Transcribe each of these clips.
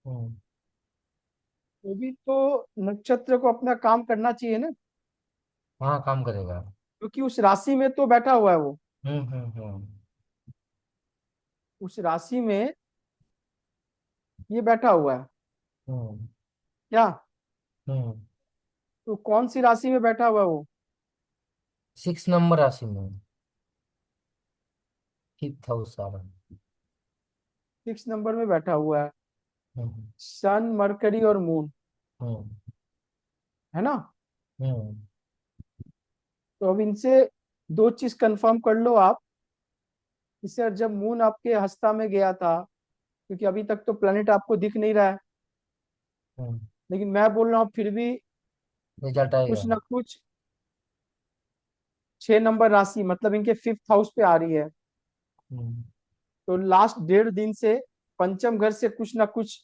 हम्म। वो भी तो नक्षत्र को अपना काम करना चाहिए ना, हाँ, काम करेगा। क्योंकि उस राशि में तो बैठा हुआ है वो। हम्म। उस राशि में ये बैठा हुआ है हम्म। क्या? हम्म। तो कौन सी राशि में बैठा हुआ है वो? 6 नंबर राशि में। 5th हाउस आ रहा है। 6 नंबर में बैठा हुआ है। हम्म। सन, मरकरी और मून, हम्म। है ना? हम्म। तो अब इनसे दो चीज कंफर्म कर लो आप। इससे जब मून आपके हस्ता में गया था, क्योंकि अभी तक तो प्लेनेट आपको दिख नहीं रहा है, हम्म। लेकिन मैं बोल रहा हूँ फिर भी रिजल्ट कुछ आएगा। ना कुछ 6 नंबर राशि मतलब इनके 5th हाउस पे आ रही है। हम्म। तो लास्ट 1.5 दिन से पंचम घर से कुछ ना कुछ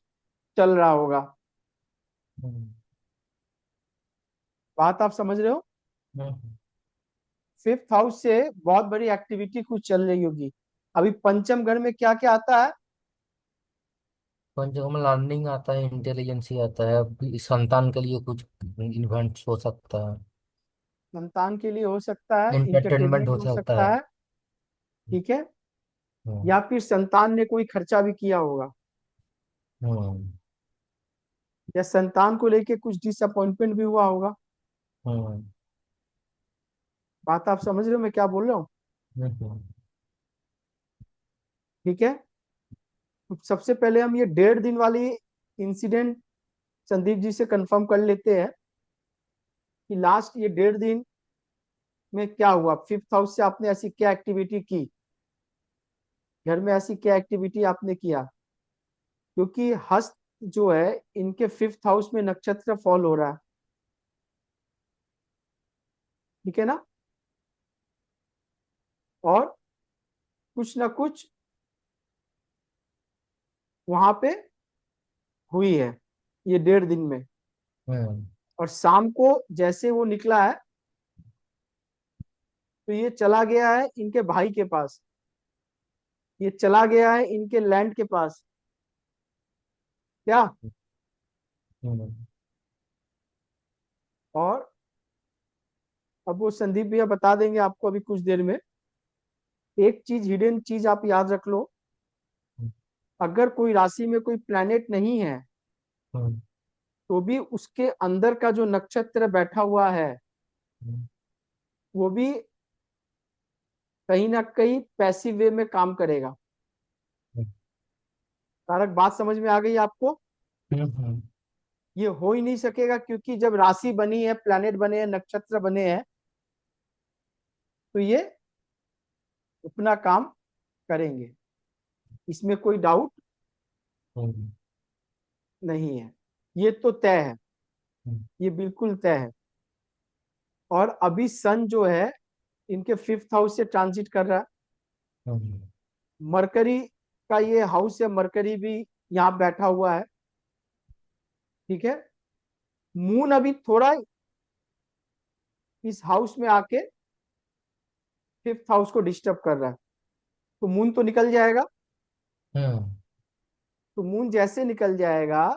चल रहा होगा। हम्म। बात आप समझ रहे हो? हम्म। 5th हाउस से बहुत बड़ी एक्टिविटी कुछ चल रही होगी। अभी पंचम घर में क्या क्या आता है? पंचम लर्निंग आता है, इंटेलिजेंस आता है, अभी संतान के लिए कुछ इवेंट्स हो सकता है। संतान के लिए हो सकता है, एंटरटेनमेंट इंटरटेनमेंट हो हो सकता सकता है। है। ठीक है। हम्म। या फिर संतान ने कोई खर्चा भी किया होगा, हम्म। या संतान को लेके कुछ डिसअपॉइंटमेंट भी हुआ होगा। हम्म। बात आप समझ रहे हो मैं क्या बोल रहा हूँ? हम्म। ठीक है। तो सबसे पहले हम ये 1.5 दिन वाली इंसिडेंट संदीप जी से कंफर्म कर लेते हैं कि लास्ट ये 1.5 दिन में क्या हुआ, 5th हाउस से आपने ऐसी क्या एक्टिविटी की, घर में ऐसी क्या एक्टिविटी आपने किया। क्योंकि हस्त जो है, इनके 5th हाउस में नक्षत्र फॉल हो रहा है। ठीक है ना? और कुछ ना कुछ वहां पे हुई है ये 1.5 दिन में। हम्म। और शाम को जैसे वो निकला है, तो ये चला गया है इनके भाई के पास, ये चला गया है इनके लैंड के पास। क्या? हम्म। और अब वो संदीप भैया बता देंगे आपको अभी कुछ देर में। एक चीज, हिडन चीज आप याद रख लो। अगर कोई राशि में कोई प्लैनेट नहीं है, हम्म। तो भी उसके अंदर का जो नक्षत्र बैठा हुआ है, वो भी कहीं ना कहीं पैसिव वे में काम करेगा। तारक, बात समझ में आ गई आपको? हम्म। ये हो ही नहीं सकेगा, क्योंकि जब राशि बनी है, प्लैनेट बने हैं, नक्षत्र बने हैं, तो ये अपना काम करेंगे, इसमें कोई डाउट हम्म। नहीं है। ये तो तय है, ये बिल्कुल तय है। और अभी सन जो है इनके 5th हाउस से ट्रांजिट कर रहा है। हम्म। मरकरी का ये हाउस है, मरकरी भी यहाँ बैठा हुआ है। ठीक है। मून अभी थोड़ा इस हाउस में आके 5th हाउस को डिस्टर्ब कर रहा है। तो मून तो निकल जाएगा। हम्म। तो मून जैसे निकल जाएगा,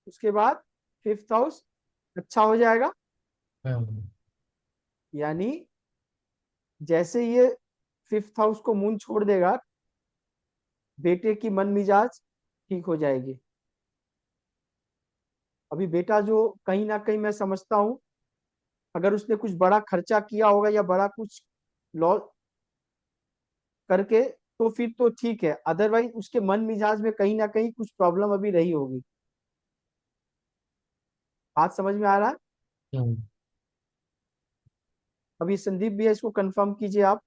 उसके बाद 5th हाउस अच्छा हो जाएगा। हम्म। यानी जैसे ये 5th हाउस को मून छोड़ देगा, बेटे की मन मिजाज ठीक हो जाएगी। अभी बेटा जो कहीं ना कहीं मैं समझता हूँ, अगर उसने कुछ बड़ा खर्चा किया होगा या बड़ा कुछ लॉस करके, तो फिर तो ठीक है, अदरवाइज उसके मन मिजाज में कहीं ना कहीं कुछ प्रॉब्लम अभी रही होगी। बात समझ में आ रहा है? हम्म। अभी संदीप भैया इसको कंफर्म कीजिए आप।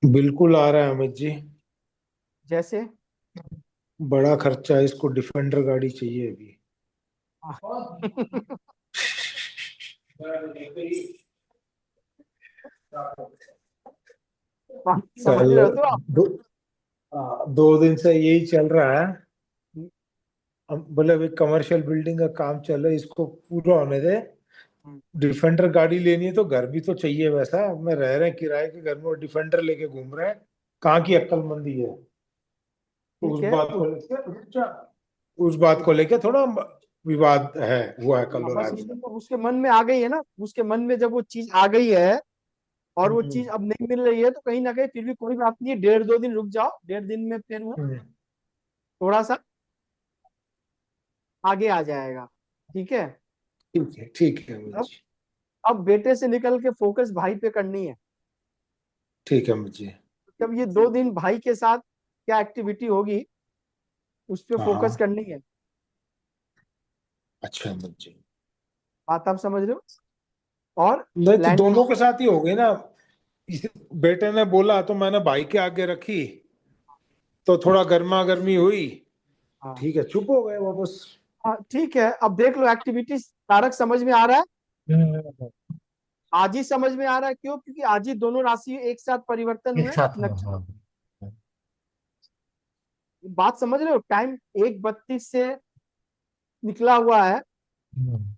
बिल्कुल आ रहा है अमित जी। जैसे बड़ा खर्चा है, इसको डिफेंडर गाड़ी चाहिए अभी। बात समझ कल रहे हो तो आप? 2 दिन से यही चल रहा है। हम बोले अभी कमर्शियल बिल्डिंग का काम चल रहा है, इसको पूरा होने दे, डिफेंडर गाड़ी लेनी है तो घर भी तो चाहिए वैसा। मैं रह रहे हैं किराए के घर में और डिफेंडर लेके घूम रहे हैं। कहाँ की अक्लमंदी है। तो ठीक है तो उस बात को लेके थोड़ा विवाद है, हुआ है कल हाँ, और बस आज। उसके मन में आ गई है ना, उसके मन में जब वो चीज आ गई है और वो हम्म, चीज अब नहीं मिल रही है, तो कहीं ना कहीं फिर भी कोई बात नहीं है, 1.5-2 दिन रुक जाओ, 1.5 दिन में फिर वो हम्म, थोड़ा सा आगे आ जाएगा। ठीक है। ठीक है अमित अब जी। अब बेटे से निकल के फोकस भाई पे करनी है। ठीक है अमित जी। जब ये 2 दिन भाई के साथ क्या एक्टिविटी होगी उस पर हाँ फोकस हाँ। करनी है। अच्छा अमित जी। बात आप समझ रहे हो। और नहीं तो प्लान दोनों के साथ ही हो गई ना। बेटे ने बोला तो मैंने भाई के आगे रखी, तो थोड़ा गर्मा गर्मी हुई। हाँ ठीक है, चुप हो गए वापस। हाँ ठीक है, अब देख लो एक्टिविटीज तारक समझ में आ रहा है। हम्म, आज ही समझ में आ रहा है, क्यों? क्योंकि आज ही दोनों राशि एक साथ परिवर्तन एक हुए साथ में, नक्षत्र। हाँ। बात समझ रहे हो, टाइम 1:32 से निकला हुआ है हम्म,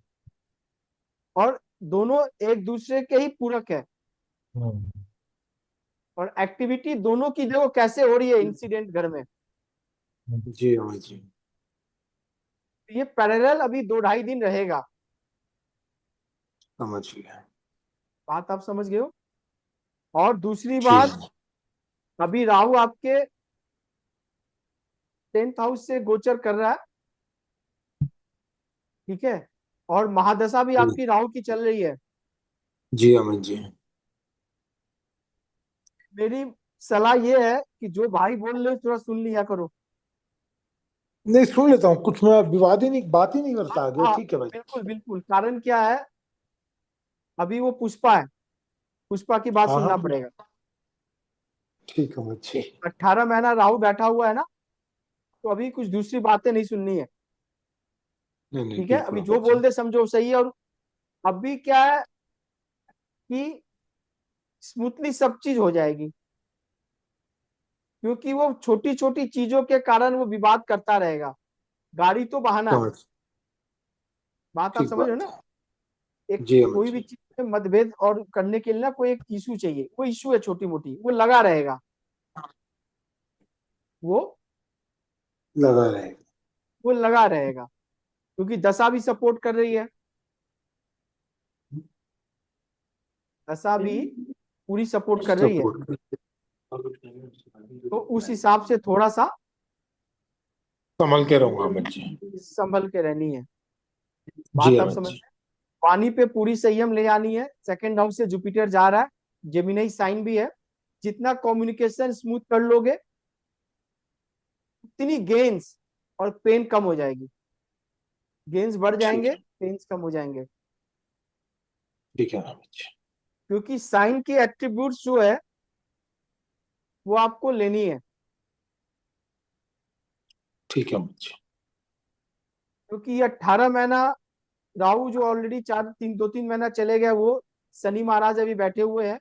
और दोनों एक दूसरे के ही पूरक है। हम्म, और एक्टिविटी दोनों की देखो कैसे हो रही है इंसिडेंट घर में। जी अमित जी। ये पैरेलल अभी 2-2.5 दिन रहेगा। समझ गया। बात आप समझ गए हो। और दूसरी जी बात, अभी राहु आपके 10th हाउस से गोचर कर रहा है। ठीक है। और महादशा भी आपकी राहु की चल रही है। जी अमित जी। मेरी सलाह ये है कि जो भाई बोल रहे हो थोड़ा सुन लिया करो। नहीं, सुन लेता हूँ कुछ। मैं विवाद ही नहीं, बात ही नहीं करता आगे। हाँ ठीक है भाई। बिल्कुल बिल्कुल, कारण क्या है, अभी वो पुष्पा है, पुष्पा की बात हाँ सुनना हाँ। पड़ेगा। ठीक है अमित जी। 18 महीना राहु बैठा हुआ है ना, तो अभी कुछ दूसरी बातें नहीं सुननी है। नहीं नहीं, ठीक है, बिल्कुल अभी जो अमित जी। बोल दे समझो सही है। और अभी क्या है कि स्मूथली सब चीज हो जाएगी, क्योंकि वो छोटी छोटी चीजों के कारण वो विवाद करता रहेगा। गाड़ी तो बहाना है। समझ। बात आप ठीक समझ रहे हो बात ना। है। एक जी अमित कोई भी जी। चीज में मतभेद और करने के लिए ना कोई एक इशू चाहिए, वो इशू है छोटी मोटी, वो लगा रहेगा। वो लगा रहेगा। वो लगा रहेगा, क्योंकि दशा भी सपोर्ट कर रही है। दशा भी पूरी सपोर्ट कर रही है। सपोर्ट। तो उस हिसाब से थोड़ा सा संभल के रहूंगा अमित जी। संभल के रहनी है। जी बात आप अमित समझ। जी। पानी पे पूरी संयम ले आनी है। 2nd हाउस से जुपिटर जा रहा है, जेमिनी साइन भी है। जितना कम्युनिकेशन स्मूथ कर लोगे उतनी गेन्स और पेन कम हो जाएगी। गेन्स बढ़ ठीक जाएंगे, है। पेन्स कम हो जाएंगे। ठीक है अमित जी। क्योंकि साइन की एट्रीब्यूट्स जो है वो आपको लेनी है। ठीक है अमित जी। क्योंकि ये 18 महीना राहु जो ऑलरेडी 2-3 महीना चले गए, वो शनि महाराज अभी बैठे हुए हैं।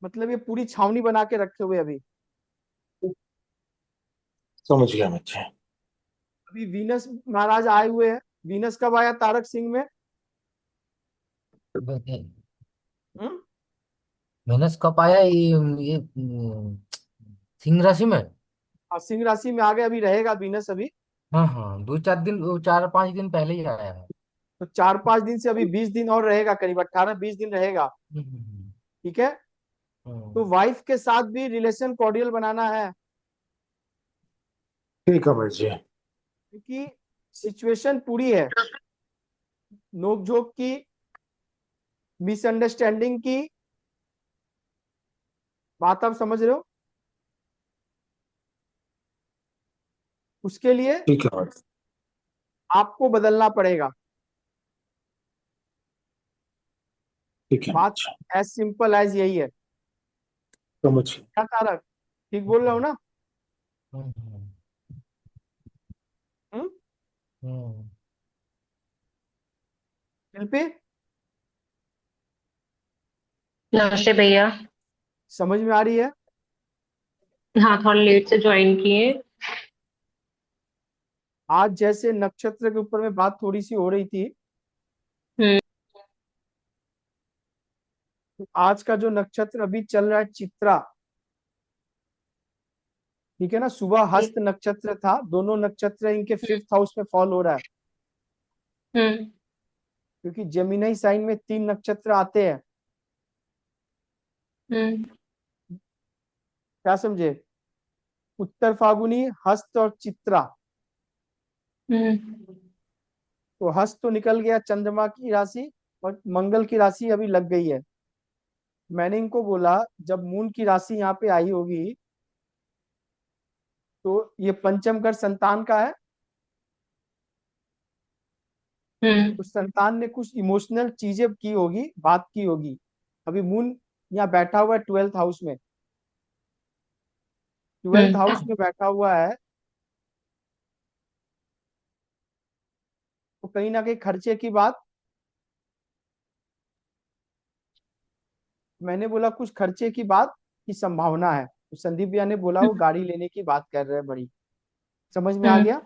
मतलब ये पूरी छावनी बना के रखे हुए अभी। समझ गया अमित जी। अभी वीनस महाराज आए हुए हैं। वीनस कब आया तारक सिंह में? हम्म? माइनस कब आया ये सिंह राशि में। सिंह राशि में आ गए, अभी रहेगा वीनस अभी। हाँ हाँ, 2-4 दिन, 4-5 दिन पहले ही आया है। तो 4-5 दिन से अभी 20 दिन और रहेगा, करीब 18-20 दिन रहेगा। हम्म, ठीक है। तो हम्म, वाइफ के साथ भी रिलेशन कॉर्डियल बनाना है। ठीक है अमित जी। क्योंकि सिचुएशन पूरी है, नोकझोंक की, मिसअंडरस्टैंडिंग की। बात आप समझ रहे हो। उसके लिए ठीक है अमित। आपको बदलना पड़ेगा। ठीक है बात Amit ji. As simple as यही है। समझ गया। क्या तारक, ठीक बोल रहा हूँ ना? हम्म, हम्म? हम्म। शिल्पी, नमस्ते भैया। समझ में आ रही है। हाँ, थोड़ा लेट से ज्वाइन किए। आज जैसे नक्षत्र के ऊपर में बात थोड़ी सी हो रही थी, तो आज का जो नक्षत्र अभी चल रहा है चित्रा, ठीक है ना, सुबह हस्त नक्षत्र था, दोनों नक्षत्र इनके फिफ्थ हाउस में फॉल हो रहा है, हम्म। क्योंकि जेमिनी साइन में 3 नक्षत्र आते हैं। हम्म। क्या समझे? उत्तर फागुनी, हस्त और चित्रा। हम्म। तो हस्त तो निकल गया, चंद्रमा की राशि, और मंगल की राशि अभी लग गई है। मैंने इनको बोला जब मून की राशि यहाँ पे आई होगी, तो ये पंचम घर संतान का है, हम्म। तो संतान ने कुछ इमोशनल चीजें की होगी, बात की होगी। अभी मून यहाँ बैठा हुआ है 12th हाउस में, 12th हम्म। हाउस में बैठा हुआ है, तो कहीं ना कहीं खर्चे की बात, मैंने बोला कुछ खर्चे की बात की संभावना है, तो संदीप भैया ने बोला वो गाड़ी लेने की बात कर रहे हैं बड़ी। समझ में आ हम्म। गया?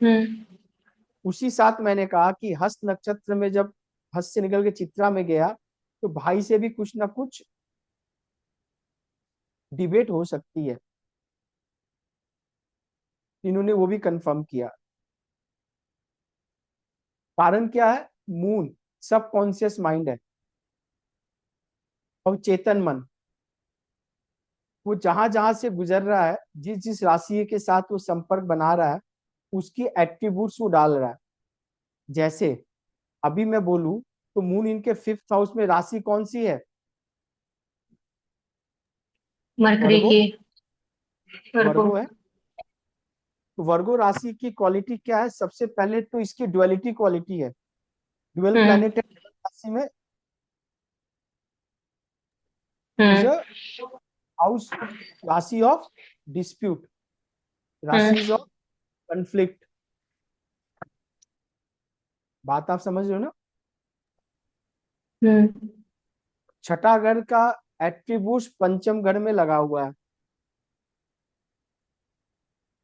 हम्म। उसी साथ मैंने कहा कि हस्त नक्षत्र में जब हस्त से निकल के चित्रा में गया, तो भाई से भी कुछ ना कुछ डिबेट हो सकती है। इन्होंने वो भी कंफर्म किया। कारण क्या है? मून सबकॉन्शियस माइंड है, और चेतन मन, वो जहां जहां से गुजर रहा है, जिस जिस राशि के साथ वो संपर्क बना रहा है, उसकी एट्रीब्यूट्स वो डाल रहा है। जैसे अभी मैं बोलूं, तो मून इनके फिफ्थ हाउस में राशि कौन सी है? मरकरी वर्गो। की। वर्गो। वर्गो है। तो वर्गो राशि की क्वालिटी क्या है? सबसे पहले तो इसकी ड्युअलिटी क्वालिटी है। ड्युअल हम्म। प्लैनेट राशि में इज हम्म। अ हाउस, राशि ऑफ डिस्प्यूट, हम्म। राशि ऑफ कंफ्लिक्ट। बात आप समझ रहे हो ना? हम्म। छठा घर का एट्रीब्यूट पंचम घर में लगा हुआ है,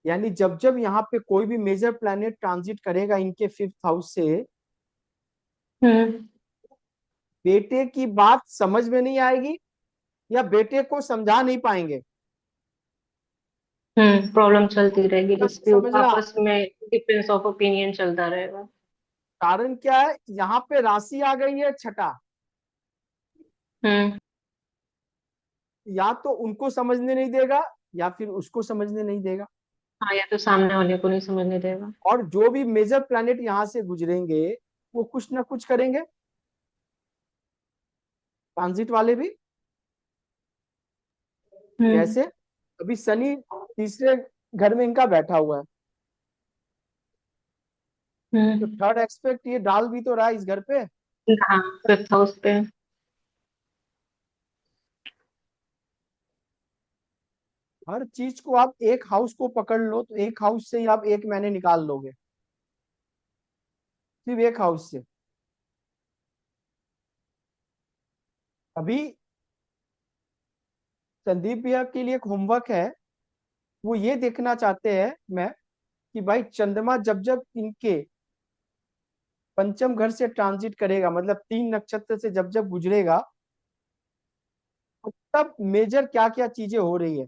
यानी जब जब यहाँ पे कोई भी मेजर प्लैनेट ट्रांजिट करेगा इनके फिफ्थ हाउस से, हम्म। बेटे की बात समझ में नहीं आएगी, या बेटे को समझा नहीं पाएंगे। प्रॉब्लम चलती रहेगी, डिस्प्यूट समझना, आपस में, डिफरेंस ऑफ ओपिनियन चलता रहेगा। कारण क्या है? यहाँ पे राशि आ गई है छठा, हम्म। या तो उनको समझने नहीं देगा, या फिर उसको समझने नहीं देगा। हाँ, या तो सामने वाले को नहीं समझने देगा। और जो भी मेजर प्लैनेट यहाँ से गुजरेंगे, वो कुछ ना कुछ करेंगे, ट्रांजिट वाले भी। हम्म। जैसे अभी शनि तीसरे घर में इनका बैठा हुआ है, तो हम्म। थर्ड एक्सपेक्ट ये डाल भी तो रहा है इस घर पे। हाँ, फिफ्थ हाउस पे। हर चीज को आप एक हाउस को पकड़ लो, तो एक हाउस से ही आप एक महीने निकाल लोगे, सिर्फ एक हाउस से। अभी संदीप भैया के लिए एक होमवर्क है, वो ये देखना चाहते हैं मैं, कि भाई चंद्रमा जब जब इनके पंचम घर से ट्रांजिट करेगा, मतलब 3 नक्षत्र से जब जब गुजरेगा, तो तब मेजर क्या क्या चीजें हो रही है।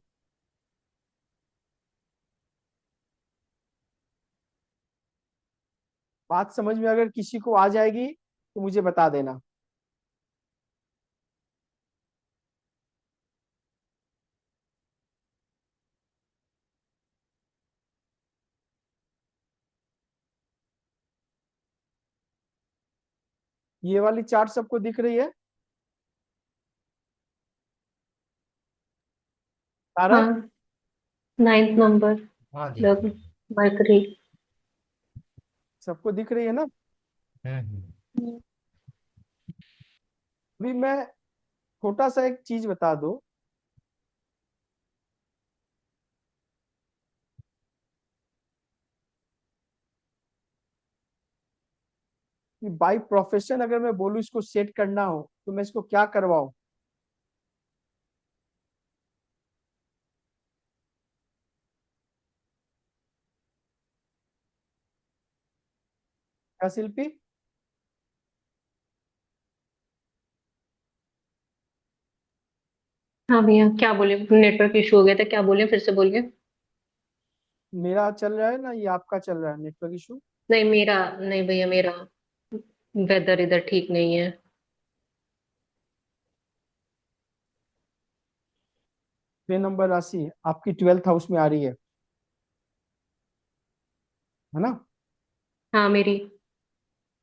बात समझ में अगर किसी को आ जाएगी तो मुझे बता देना। ये वाली चार्ट सबको दिख रही है? तारक, हाँ, नाइन्थ नंबर। हाँ दिख रही लग्न। है। मरकरी। सबको दिख रही है ना? हम्म। अभी मैं छोटा सा एक चीज बता दो, कि बाई प्रोफेशन अगर मैं बोलूँ इसको सेट करना हो, तो मैं इसको क्या करवाऊं? क्या शिल्पी? हाँ भैया, क्या बोले? नेटवर्क इशू हो गया था, क्या बोले? फिर से बोलिए। मेरा चल रहा है ना, ये आपका चल रहा है नेटवर्क इशू? नहीं मेरा, नहीं भैया मेरा वेदर इधर ठीक नहीं है। 6 नंबर राशि आपकी 12th हाउस में आ रही है ना? हाँ मेरी।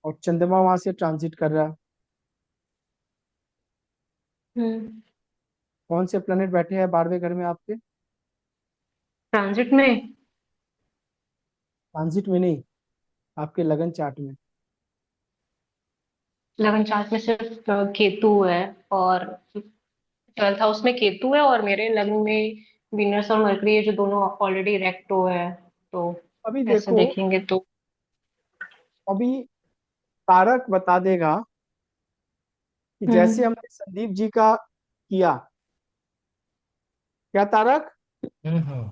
और चंद्रमा वहां से ट्रांजिट कर रहा है। हम्म। कौन से प्लेनेट बैठे हैं 12वें घर में आपके? ट्रांजिट में? ट्रांजिट में नहीं, आपके लगन चार्ट में। लगन चार्ट में सिर्फ केतु है, और 12th हाउस में केतु है, और मेरे लग्न में वीनस और मरकरी है, जो दोनों ऑलरेडी रेक्टो है। तो अभी ऐसे देखो, देखेंगे तो। अभी तारक बता देगा कि जैसे हम्म। हमने संदीप जी का किया, क्या तारक? हम्म।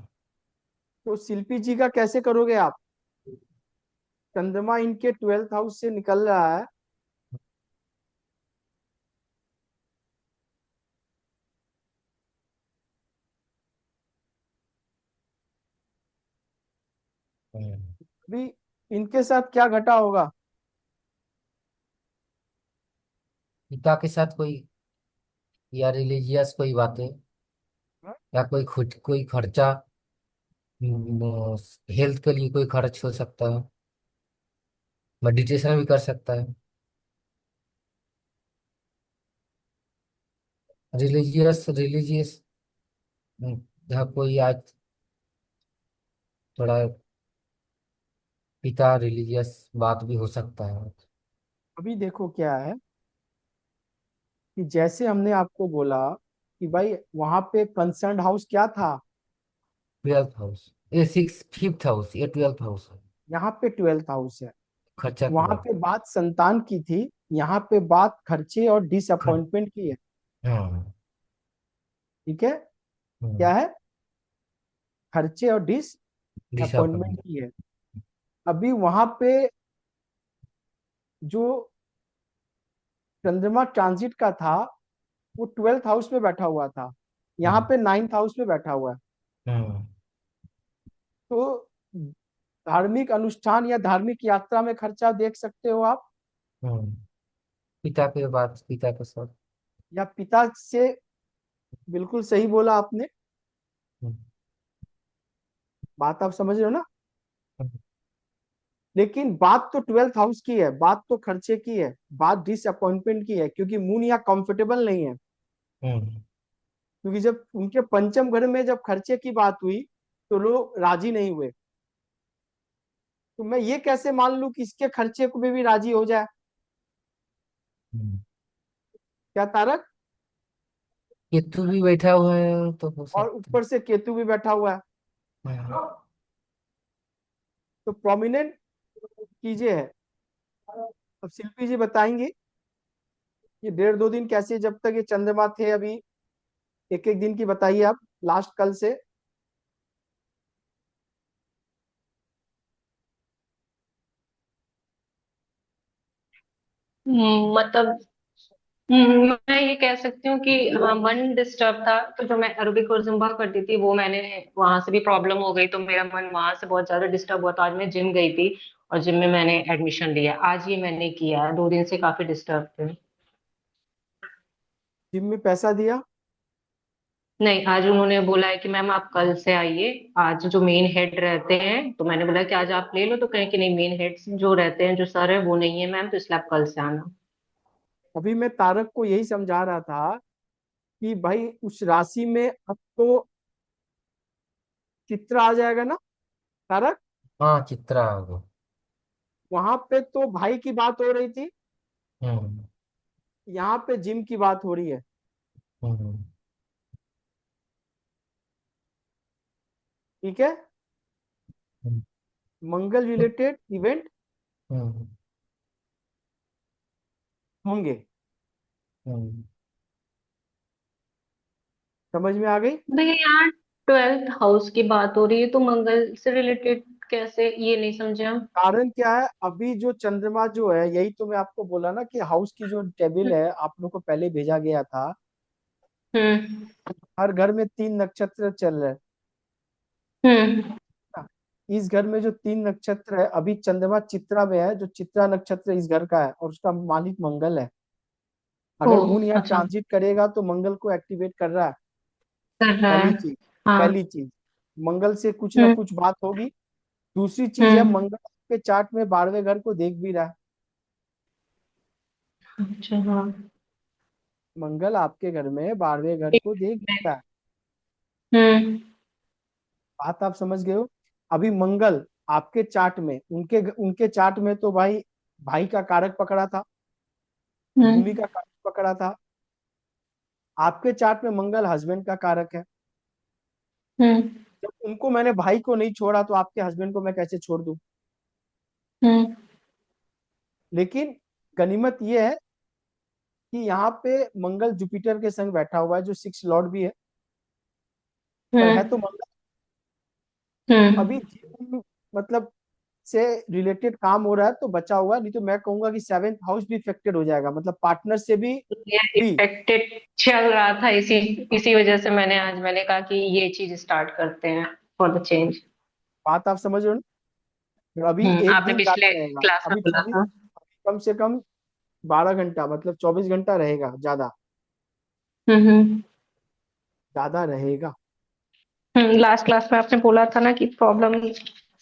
तो शिल्पी जी का कैसे करोगे आप? चंद्रमा इनके 12th हाउस से निकल रहा है। हम्म। अभी इनके साथ क्या घटा होगा? पिता के साथ कोई, या रिलीजियस कोई बातें, हाँ? या कोई खर्चा, हेल्थ के लिए कोई खर्च हो सकता है, मेडिटेशन भी कर सकता है। रिलीजियस रिलीजियस जहाँ कोई आज थोड़ा पिता रिलीजियस बात भी हो सकता है। अभी देखो क्या है कि जैसे हमने आपको बोला कि भाई वहां पे कंसर्न हाउस क्या था, 12th हाउस, ये 5th हाउस, ये 12th हाउस है, यहाँ पे 12th हाउस है। खर्चा की वहां बात। पे बात संतान की थी, यहाँ पे बात खर्चे और खर्च। डिसअपॉइंटमेंट की है। हाँ। ठीक है? हम्म। क्या है? खर्चे और डिसअपॉइंटमेंट डिसअपॉइंट। की है। अभी वहां पे जो चंद्रमा ट्रांजिट का था, वो 12th हाउस में बैठा हुआ था, यहाँ हम्म। पे 9th हाउस में बैठा हुआ है। हम्म। तो धार्मिक अनुष्ठान या धार्मिक यात्रा में खर्चा देख सकते हो आप, हम्म। पिता के बाद, पिता के साथ। या पिता से। बिल्कुल सही बोला आपने। हम्म। बात आप समझ रहे हो ना? हम्म। लेकिन बात तो 12th हाउस की है, बात तो खर्चे की है, बात डिसअपॉइंटमेंट की है, क्योंकि मून यहाँ कंफर्टेबल नहीं है। हम्म। क्योंकि जब उनके पंचम घर में जब खर्चे की बात हुई, तो लोग राजी नहीं हुए। तो मैं ये कैसे मान लूं कि इसके खर्चे को में भी राजी हो जाए? हम्म। क्या तारक? केतु भी बैठा हुआ है तो हो और सकता ऊपर से केतु भी बैठा हुआ है। है। तो प्रोमिनेंट चीजें है। अब शिल्पी जी बताएंगे ये 1.5-2 दिन कैसे, जब तक ये चंद्रमा थे अभी। एक एक दिन की बताइए आप, लास्ट कल से। मतलब मैं ये कह सकती हूँ कि मन डिस्टर्ब था, तो जो मैं अरबिक और जुम्बा करती थी वो मैंने, वहां से भी प्रॉब्लम हो गई, तो मेरा मन वहां से बहुत ज्यादा डिस्टर्ब हुआ। तो आज मैं जिम गई थी, और जिम में मैंने एडमिशन लिया, आज ये मैंने किया है। 2 दिन से काफी डिस्टर्ब थे। जिम में पैसा दिया? नहीं, आज उन्होंने बोला है कि मैम आप कल से आइए। आज जो मेन हेड रहते हैं, तो मैंने बोला कि आज आप ले लो, तो कहें कि नहीं, मेन हेड जो रहते हैं, जो सर है, वो नहीं है मैम, तो इसलिए आप कल से आना। अभी मैं तारक को यही समझा रहा था कि भाई उस राशि में अब तो चित्र आ जाएगा ना तारक? हाँ, चित्रा आ गया। वहां पे तो भाई की बात हो रही थी, हम्म। यहाँ पे जिम की बात हो रही है। हम्म। ठीक है? हम्म। मंगल रिलेटेड इवेंट हम्म। होंगे। हम्म। समझ में आ गई? भैया यहाँ 12th हाउस की बात हो रही है, तो मंगल से रिलेटेड कैसे, ये नहीं समझे हम। कारण क्या है, अभी जो चंद्रमा जो है, यही तो मैं आपको बोला ना कि हाउस की जो टेबल है आप लोग को पहले भेजा गया था। हम्म। हर घर में 3 नक्षत्र चल रहे हैं हम्म। ना। इस घर में जो 3 नक्षत्र है, अभी चंद्रमा चित्रा में है, जो चित्रा नक्षत्र इस घर का है और उसका मालिक मंगल है। ओ, अगर मून यहाँ अच्छा। ट्रांजिट करेगा तो मंगल को एक्टिवेट कर रहा है। कर रहा है। पहली चीज, हाँ। पहली चीज मंगल से कुछ ना हम्म। कुछ बात होगी। दूसरी चीज है, हम्म। मंगल के चार्ट में 12वें घर को देख भी रहा है। अच्छा, हाँ। मंगल आपके घर में 12वें घर को देख भी रहा है। हम्म। बात आप समझ गए हो। अभी मंगल आपके चार्ट में, उनके उनके चार्ट में तो भाई भाई का कारक पकड़ा था, भूमि हम्म। का कारक पकड़ा था। आपके चार्ट में मंगल हस्बैंड का कारक है। हम्म। जब उनको मैंने भाई को नहीं छोड़ा तो आपके हस्बैंड को मैं कैसे छोड़ दूं। हम्म। लेकिन गनीमत ये है कि यहाँ पे मंगल जुपिटर के संग बैठा हुआ है, जो 6 लॉर्ड भी है, पर है तो हम्म। मंगल। हम्म। अभी जीवन मतलब से रिलेटेड काम हो रहा है तो बचा हुआ है, नहीं तो मैं कहूंगा कि 7th हाउस भी इफेक्टेड हो जाएगा, मतलब पार्टनर से ये भी। इफेक्टेड चल रहा था, इसी इसी वजह से मैंने कहा कि ये चीज स्टार्ट करते हैं फॉर द चेंज। बात आप समझ रहे हो ना। अभी एक आपने दिन ज्यादा पिछले रहेगा, क्लास में अभी बोला 24, था। कम से कम 12 घंटा, मतलब 24 घंटा रहेगा, ज्यादा हम्म। ज्यादा रहेगा। लास्ट क्लास में आपने बोला था ना कि प्रॉब्लम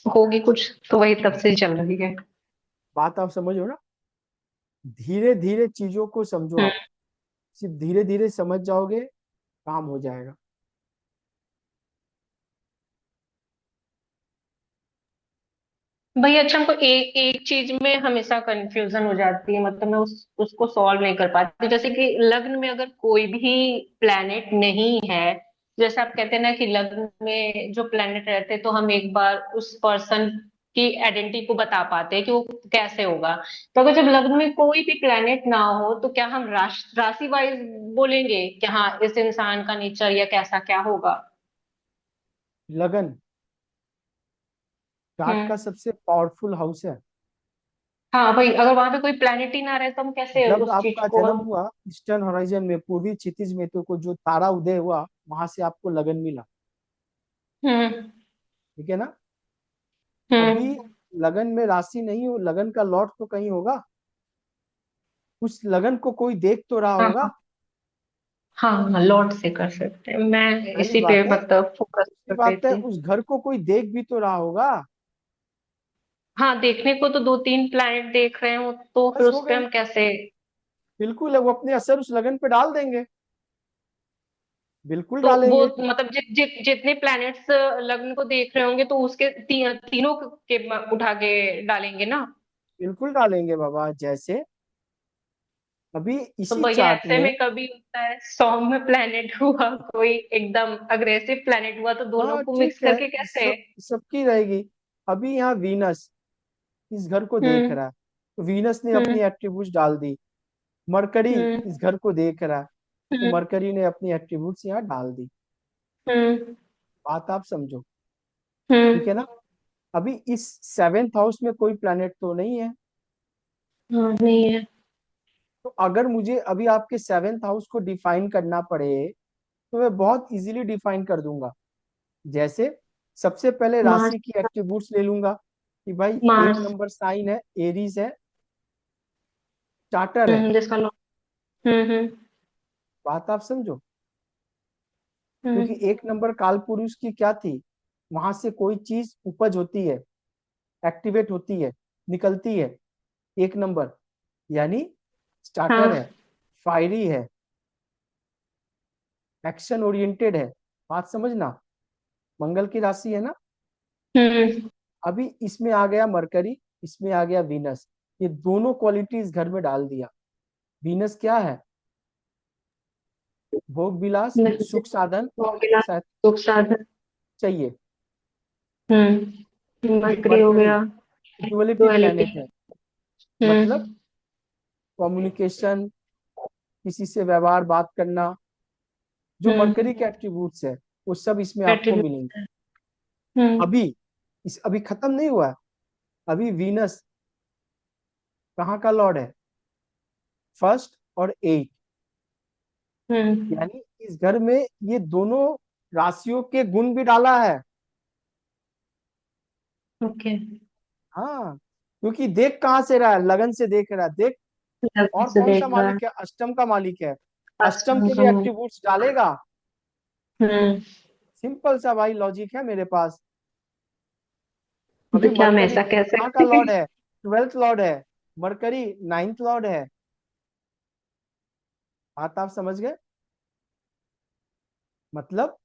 होगी कुछ, तो वही तब से चल रही है। बात आप समझ रहे हो ना। धीरे धीरे चीजों को समझो हम्म। आप, सिर्फ धीरे धीरे समझ जाओगे, काम हो जाएगा। भाई अच्छा, हमको एक एक चीज में हमेशा कंफ्यूजन हो जाती है, मतलब मैं उसको सॉल्व नहीं कर पाती। जैसे कि लग्न में अगर कोई भी प्लेनेट नहीं है, जैसे आप कहते हैं ना कि लग्न में जो प्लेनेट रहते हैं तो हम एक बार उस पर्सन की आइडेंटिटी को बता पाते हैं कि वो कैसे होगा। तो अगर जब लग्न में कोई भी प्लेनेट ना हो तो क्या हम राशि वाइज बोलेंगे कि हाँ इस इंसान का नेचर या कैसा क्या होगा? लगन चार्ट हम्म। का सबसे पावरफुल हाउस है। हाँ भाई, अगर वहां पे कोई प्लेनेट ही ना रहे तो हम कैसे जब उस चीज आपका को। जन्म हुआ, ईस्टर्न होराइजन में, पूर्वी क्षितिज में, तो को जो तारा उदय हुआ, वहां से आपको लगन मिला। हम्म। ठीक है ना। अभी हम्म। लगन में राशि नहीं हो, लगन का लॉर्ड तो कहीं होगा, उस लगन को कोई देख तो रहा हाँ होगा। हाँ हाँ, लॉर्ड से कर सकते हैं, मैं सही इसी पे बात है। मतलब फोकस दूसरी कर रही बात है, थी। उस घर को कोई देख भी तो रहा होगा। हाँ, देखने को तो 2-3 प्लैनेट देख रहे हो तो फिर बस हो उस पे गई। हम कैसे। बिल्कुल है, वो अपने असर उस लगन पे डाल देंगे, बिल्कुल तो वो डालेंगे। मतलब जितने प्लैनेट्स लग्न को देख रहे होंगे तो उसके तीनों के उठा के डालेंगे ना। बिल्कुल डालेंगे बाबा। जैसे अभी तो इसी भैया चार्ट ऐसे में, में कभी होता है सौम्य प्लैनेट हुआ, कोई एकदम अग्रेसिव प्लैनेट हुआ, तो दोनों हाँ को मिक्स ठीक है, करके कैसे। सबकी रहेगी। अभी यहाँ वीनस इस घर को देख हम्म। रहा है, तो वीनस ने अपनी हम्म। एट्रीब्यूट्स डाल दी। मरकरी हम्म। इस घर को देख रहा है, तो हम्म। मरकरी ने अपनी एट्रीब्यूट्स यहाँ डाल दी। हम्म। बात आप समझो। ठीक हम्म। है ना। अभी इस 7th हाउस में कोई प्लैनेट तो नहीं है, हाँ, नहीं है। तो अगर मुझे अभी आपके 7th हाउस को डिफाइन करना पड़े तो मैं बहुत इजीली डिफाइन कर दूंगा। जैसे सबसे पहले मार्स। राशि की एट्रीब्यूट्स ले लूंगा कि भाई एक मार्स। नंबर साइन है, एरीज है, चार्टर है। जिसका लो। हम्म। बात आप समझो। क्योंकि हम्म। 1 नंबर काल पुरुष की क्या थी, वहां से कोई चीज उपज होती है, एक्टिवेट होती है, निकलती है। 1 नंबर यानी स्टार्टर है, हाँ। फायरी है, एक्शन ओरिएंटेड है। बात समझना, मंगल की राशि है ना। हम्म। अभी इसमें आ गया मरकरी, इसमें आ गया वीनस, ये दोनों क्वालिटी इस घर में डाल दिया। वीनस क्या है, भोग विलास, नहीं, सुख साधन, हो गया। शायद सुख साधन। चाहिए। मरकरी हो मरकरी गया। Equality duality. प्लेनेट है, मतलब हम्म। कम्युनिकेशन, किसी से व्यवहार, बात करना, जो मरकरी हम्म। के एट्रीब्यूट्स है वो सब इसमें आपको मिलेंगे। एट्रीब्यूट। हम्म। अभी अभी खत्म नहीं हुआ है। अभी वीनस कहाँ का लॉर्ड है, फर्स्ट और 8, हम्म। यानी इस घर में ये दोनों राशियों के गुण भी डाला है। ओके। हाँ, क्योंकि देख कहाँ से रहा है, लगन से देख रहा है, देख। लगन और से कौन सा देख रहा है। मालिक है, अष्टम का मालिक है। अष्टम अच्छा, के लिए एट्रीब्यूट्स डालेगा। हम्म। सिंपल सा भाई लॉजिक है मेरे पास। अभी तो क्या मैं मरकरी ऐसा कह कहाँ का सकती लॉर्ड है, 12th लॉर्ड है। मरकरी 9th लॉर्ड है। बात आप समझ गए। मतलब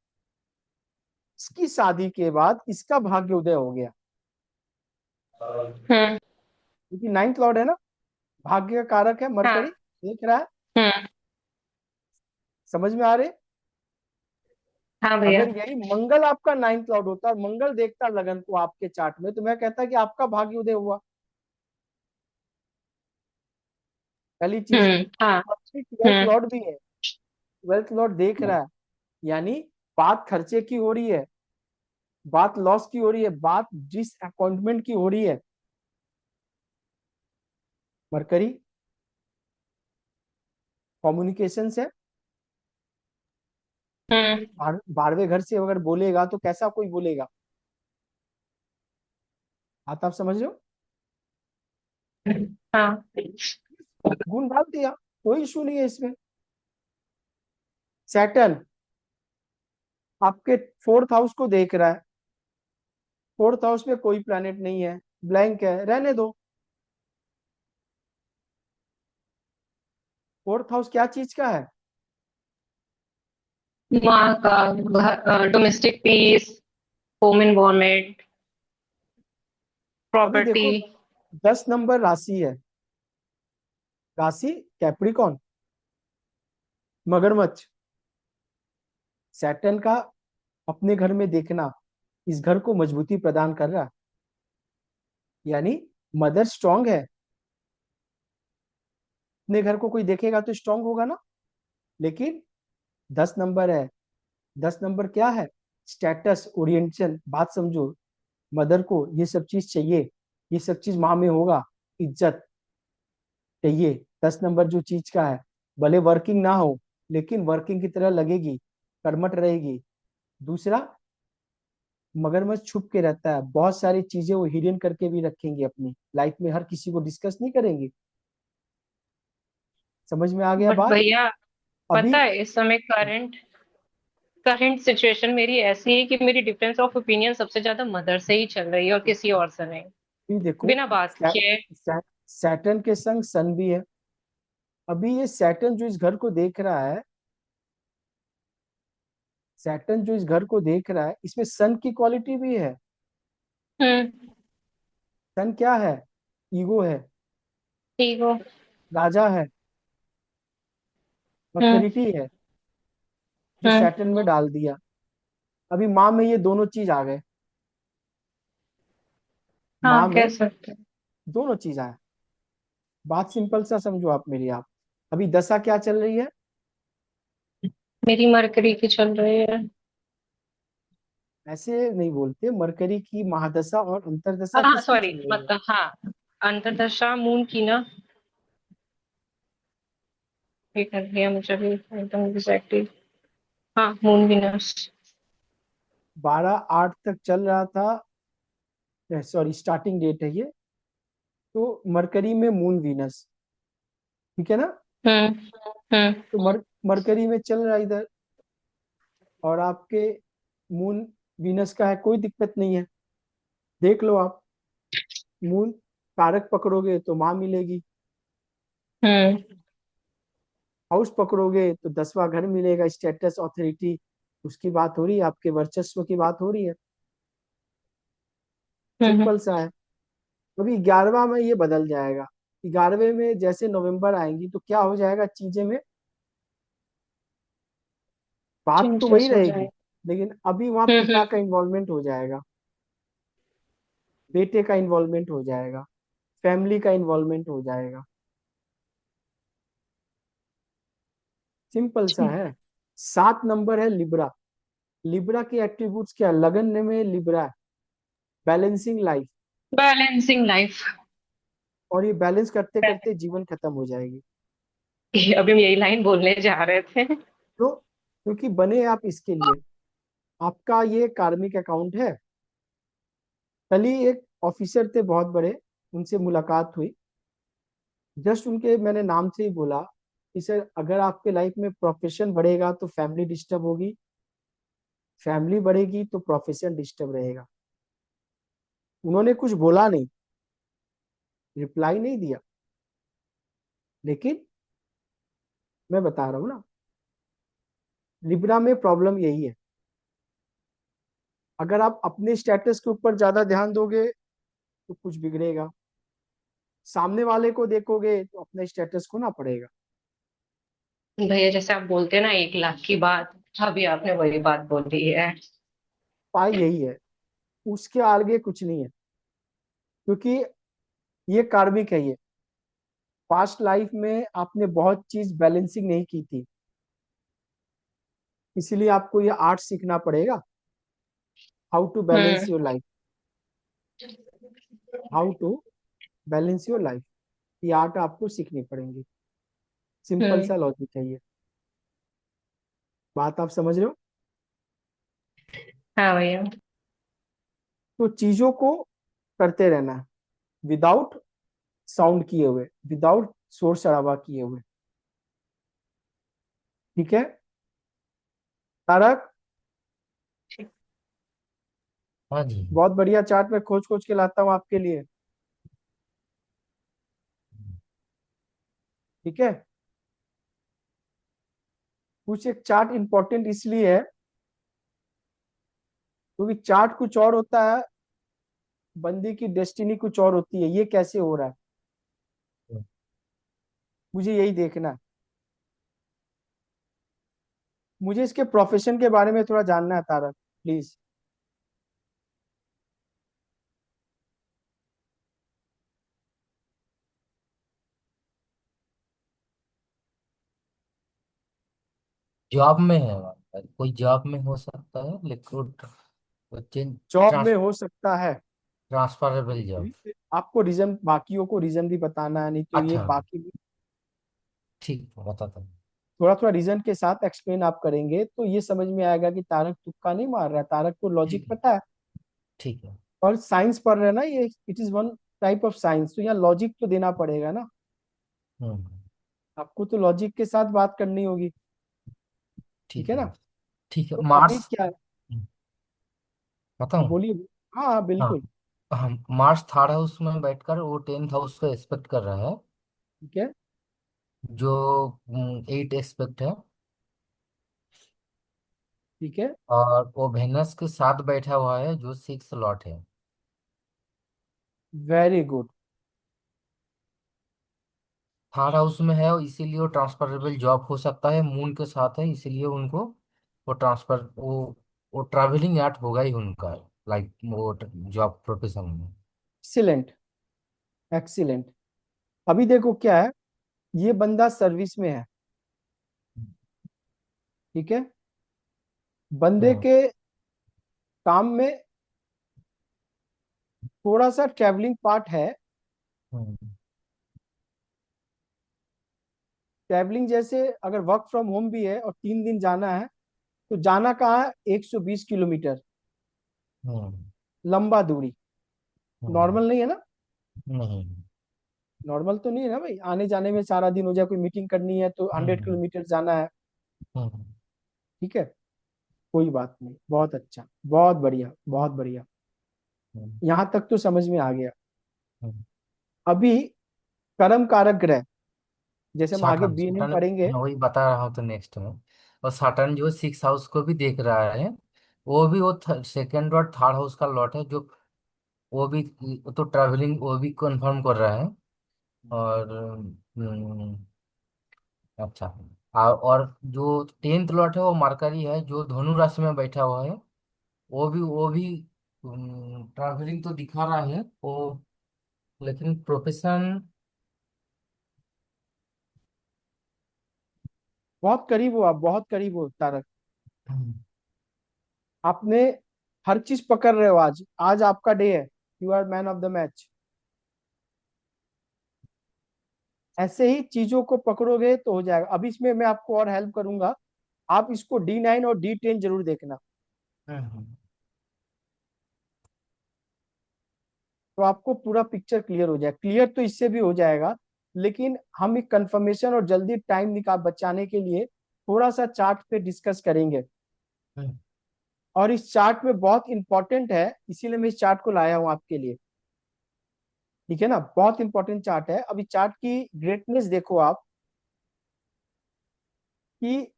इसकी शादी के बाद इसका भाग्य उदय हो गया, हम्म। क्योंकि 9th लॉर्ड है ना, भाग्य का कारक है मरकरी। हाँ। देख रहा है, हम्म। समझ में आ रहे। हाँ भैया। अगर यही मंगल आपका 9th लॉर्ड होता और मंगल देखता लगन को आपके चार्ट में, तो मैं कहता कि आपका भाग्य उदय हुआ। पहली चीज। हाँ। 12th हम्म। लॉर्ड भी है, 12th लॉर्ड देख रहा है, यानी बात खर्चे की हो रही है, बात लॉस की हो रही है, बात जिस अपॉइंटमेंट की हो रही है। मरकरी कम्युनिकेशन से, हम्म। 12वें घर से अगर बोलेगा तो कैसा कोई बोलेगा। आप समझ रहे हो। हाँ। गुण डाल दिया, कोई इशू नहीं है इसमें। सैटर्न आपके 4th हाउस को देख रहा है, 4th हाउस में कोई प्लैनेट नहीं है, ब्लैंक है, रहने दो। 4th हाउस क्या चीज का है। माँ का डोमेस्टिक पीस, होम इन्वायरमेंट, अभी प्रॉपर्टी। देखो 10 नंबर राशि है, राशि कैप्रिकॉन, मगरमच्छ। सैटर्न का अपने घर में देखना इस घर को मजबूती प्रदान कर रहा है, यानी मदर स्ट्रांग है। अपने घर को कोई देखेगा तो स्ट्रांग होगा ना। लेकिन 10 नंबर है, 10 नंबर क्या है, स्टेटस ओरिएंटेशन। बात समझो, मदर को ये सब चीज चाहिए, ये सब चीज माँ में होगा, इज्जत चाहिए। 10 नंबर जो चीज का है, भले वर्किंग ना हो लेकिन वर्किंग की तरह लगेगी, कर्मठ रहेगी। दूसरा, मगरमच्छ छुप के रहता है, बहुत सारी चीजें वो हिडन करके भी रखेंगे अपनी लाइफ में, हर किसी को डिस्कस नहीं करेंगे। समझ में आ गया बट बात। भैया, अभी पता है इस समय करंट करंट सिचुएशन मेरी ऐसी है कि मेरी डिफरेंस ऑफ ओपिनियन सबसे ज्यादा मदर से ही चल रही है और किसी और से नहीं। भी देखो, बिना बात किए। सैटर्न के संग सन भी है। अभी ये सैटर्न जो इस घर को देख रहा है, सैटर्न जो इस घर को देख रहा है, इसमें सन की क्वालिटी भी है। हम्म। सन क्या है, ईगो है, ठीक हो। राजा है, हम्म। ऑथोरिटी है, जो हम्म। सैटर्न में डाल दिया। अभी माँ में ये दोनों चीज आ गए, हाँ, माँ में कह सकते हैं। दोनों चीज आए। बात सिंपल सा समझो आप मेरी। आप अभी दशा क्या चल रही है। मेरी मरकरी की चल रही है। ऐसे नहीं बोलते, मरकरी की महादशा और अंतरदशा हाँ किसकी सॉरी, चल रही है। मतलब हाँ, अंतरदशा मून की ना। ये कर लिया मुझे भी एकदम एग्जैक्टली। हाँ, मून विनर्स। 12/8 तक चल रहा था, सॉरी स्टार्टिंग डेट है ये। तो मरकरी में मून वीनस, ठीक है ना। हम्म। हम्म। तो मरकरी में चल रहा है इधर, और आपके मून वीनस का है, कोई दिक्कत नहीं है। देख लो आप, मून कारक पकड़ोगे तो माँ मिलेगी, हम्म। हाउस पकड़ोगे तो 10वां घर मिलेगा, स्टेटस ऑथोरिटी, उसकी बात हो रही है, आपके वर्चस्व की बात हो रही है। हम्म। सिंपल सा है। अभी 11वां में ये बदल जाएगा। 11वें में जैसे नवंबर आएंगी तो क्या हो जाएगा चीजें में, बात तो वही चेंजेस हो रहेगी, जाए। लेकिन अभी वहां पिता हम्म। का इन्वॉल्वमेंट हो जाएगा, बेटे का इन्वॉल्वमेंट हो जाएगा, फैमिली का इन्वॉल्वमेंट हो जाएगा। सिंपल सा ठीक। है। 7 नंबर है लिब्रा। लिब्रा के एट्रीब्यूट्स क्या है? लगन में लिब्रा है, बैलेंसिंग लाइफ। Balancing life. और ये बैलेंस करते करते जीवन खत्म हो जाएगी। अभी हम यही लाइन बोलने जा रहे थे। तो क्योंकि बने आप इसके लिए। आपका ये कार्मिक अकाउंट है। कल ही एक ऑफिसर थे बहुत बड़े, उनसे मुलाकात हुई। जस्ट उनके मैंने नाम से ही बोला कि सर, अगर आपके लाइफ में प्रोफेशन बढ़ेगा तो फैमिली डिस्टर्ब होगी, फैमिली बढ़ेगी तो प्रोफेशन डिस्टर्ब रहेगा। उन्होंने कुछ बोला नहीं, रिप्लाई नहीं दिया, लेकिन मैं बता रहा हूं ना, लिब्रा में प्रॉब्लम यही है। अगर आप अपने स्टेटस के ऊपर ज्यादा ध्यान दोगे तो कुछ बिगड़ेगा, सामने वाले को देखोगे तो अपने स्टेटस को ना पड़ेगा। भैया जैसे आप बोलते हैं ना 1 लाख की बात, अभी आपने वही बात बोली है। पाई यही है, उसके आगे कुछ नहीं है। क्योंकि ये कार्मिक है ये। पास्ट लाइफ में आपने बहुत चीज बैलेंसिंग नहीं की थी, इसीलिए आपको ये आर्ट सीखना पड़ेगा। How to balance hmm. Your life, how to balance your life, ये आर्ट आपको सीखनी पड़ेंगी। Simple hmm. सा लॉजिक है ये। बात आप समझ रहे हो? हाँ भैया। तो चीजों को करते रहना है, विदाउट साउंड किए हुए, विदाउट शोर शराबा किए हुए। ठीक है तारक? हाँ जी। बहुत बढ़िया चार्ट में खोज खोज के लाता हूँ आपके लिए। ठीक है। कुछ एक चार्ट इंपॉर्टेंट इसलिए है क्योंकि चार्ट कुछ और होता है, बंदे की डेस्टिनी कुछ और होती है। ये कैसे हो रहा है, मुझे यही देखना है। मुझे इसके प्रोफेशन के बारे में थोड़ा जानना है तारक, प्लीज। जॉब में है वहाँ पर, कोई जॉब में हो सकता है, लेकिन जॉब में हो सकता है। Transferable job. आपको रीजन, बाकियों को रीजन भी बताना है, नहीं तो ये अच्छा, बाकी भी ठीक है, बताता हूँ। थोड़ा थोड़ा रीजन के साथ एक्सप्लेन आप करेंगे तो ये समझ में आएगा कि तारक तुक्का नहीं मार रहा है, तारक को लॉजिक ठीक है। पता है। ठीक है। और साइंस पढ़ रहे हैं ना ये, it is one type of science, तो यहाँ लॉजिक तो देना पड़ेगा ना। हम्म। आपको तो लॉजिक के साथ बात करनी होगी। ठीक ठीक है है। ना? ठीक है, तो अभी मार्स। क्या है? हाँ बताऊँ? बोलिए। हाँ हाँ हाँ। बिल्कुल। हम मार्स थर्ड हाउस में बैठकर वो 10th हाउस को एक्सपेक्ट कर रहा है, ठीक है। जो 8 एस्पेक्ट है। ठीक है। और वो वेनस के साथ बैठा हुआ है, जो 6 लॉट है। Very good. थर्ड हाउस में है, और इसीलिए वो ट्रांसफरेबल जॉब हो सकता है। मून के साथ है, इसीलिए उनको वो ट्रैवलिंग यार्ड होगा ही उनका, लाइक वो जॉब प्रोफेशन में। Excellent, excellent. अभी देखो क्या है, ये बंदा सर्विस में है। ठीक है। बंदे हम्म। के काम में थोड़ा सा ट्रैवलिंग पार्ट है। हम्म। ट्रैवलिंग जैसे अगर वर्क फ्रॉम होम भी है और 3 दिन जाना है, तो जाना कहाँ है? 120 किलोमीटर, हम्म। लंबा दूरी। हम्म। नॉर्मल नहीं है ना? नहीं। नॉर्मल तो नहीं है ना भाई, आने जाने में सारा दिन हो जाए, कोई मीटिंग करनी है तो 100 किलोमीटर जाना है। हम्म। ठीक है। कोई बात नहीं, बहुत अच्छा, बहुत बढ़िया, बहुत बढ़िया। हम्म। यहां तक तो समझ में आ गया। हम्म। अभी कर्म कारक ग्रह, जैसे हम आगे सैटर्न बीएनएम सैटर्न पढ़ेंगे। मैं वही बता रहा हूँ तो नेक्स्ट में। और सैटर्न जो 6 हाउस को भी देख रहा है, वो भी वो सेकेंड और थर्ड हाउस का लॉट है, जो वो भी, वो तो ट्रैवलिंग वो भी कंफर्म कर रहा है। और अच्छा। और जो 10th लॉट है वो मरकरी है, जो धनु राशि में बैठा हुआ है। वो भी ट्रैवलिंग तो दिखा रहा है वो, लेकिन प्रोफेशन। बहुत करीब हो आप, बहुत करीब हो तारक। आपने हर चीज पकड़ रहे हो। आज आज आपका डे है, you are man of the match. ऐसे ही चीजों को पकड़ोगे तो हो जाएगा। अब इसमें मैं आपको और हेल्प करूंगा। आप इसको D9 और D10 जरूर देखना, हम्म। तो आपको पूरा पिक्चर क्लियर हो जाए। क्लियर तो इससे भी हो जाएगा, लेकिन हम एक कंफर्मेशन और जल्दी टाइम निकाल बचाने के लिए थोड़ा सा चार्ट पे डिस्कस करेंगे। हम्म। और इस चार्ट में बहुत इंपॉर्टेंट है, इसीलिए मैं इस चार्ट को लाया हूं आपके लिए। ठीक है ना, बहुत इंपॉर्टेंट चार्ट है। अभी चार्ट की ग्रेटनेस देखो आप, कि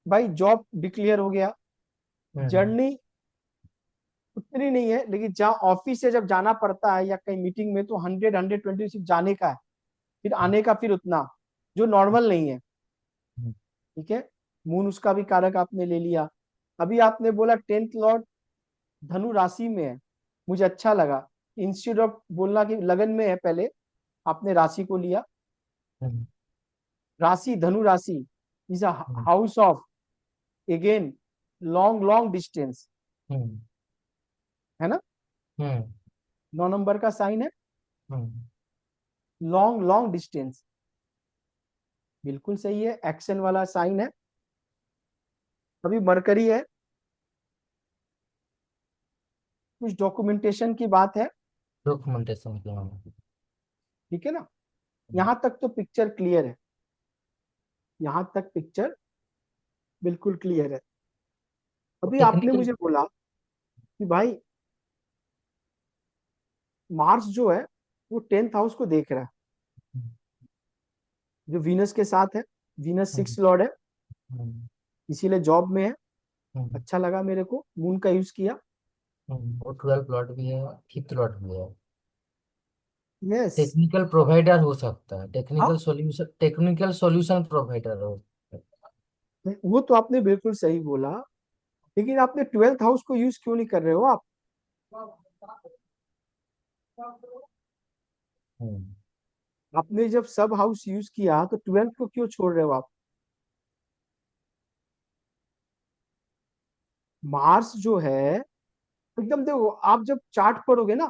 भाई जॉब डिक्लेयर हो गया, हम्म। जर्नी उतनी नहीं है, लेकिन जहाँ ऑफिस से जब जाना पड़ता है या कहीं मीटिंग में, तो 100 120 सिर्फ जाने का है, फिर आने का फिर उतना, जो नॉर्मल नहीं है। हम्म। ठीक है, मून उसका भी कारक आपने ले लिया। अभी आपने बोला 10th लॉर्ड धनु राशि में है, मुझे अच्छा लगा। इंस्टेड ऑफ बोलना कि लगन में है, पहले आपने राशि को लिया। हम्म। राशि धनु राशि is a hmm. House of, again, long long distance, hmm. है ना। हम्म। 9 नंबर का साइन है, हम्म। लॉन्ग लॉन्ग डिस्टेंस, बिल्कुल सही है, एक्शन वाला साइन है। अभी मरकरी है, कुछ डॉक्यूमेंटेशन की बात है। डॉक्यूमेंटेशन के मामले। ठीक है ना, यहां तक तो पिक्चर क्लियर है, यहां तक पिक्चर बिल्कुल क्लियर है। अभी आपने टेक्निकल। मुझे बोला कि भाई मार्स जो है वो 10th हाउस को देख रहा है, जो वीनस के साथ है। वीनस 6th लॉर्ड है, इसीलिए जॉब में है। अच्छा लगा मेरे को, मून का यूज किया। वो 12 प्लॉट भी है, 5th प्लॉट भी है। यस। टेक्निकल प्रोवाइडर हो सकता है, हाँ, टेक्निकल सॉल्यूशन प्रोवाइडर हो। वो तो आपने बिल्कुल सही बोला, लेकिन आपने 12th हाउस को यूज क्यों नहीं कर रहे हो आप? हम्म। आपने जब सब हाउस यूज किया तो 12th को क्यों छोड़ रहे हो आप? मार्स जो है, एकदम देखो, आप जब चार्ट पढ़ोगे ना,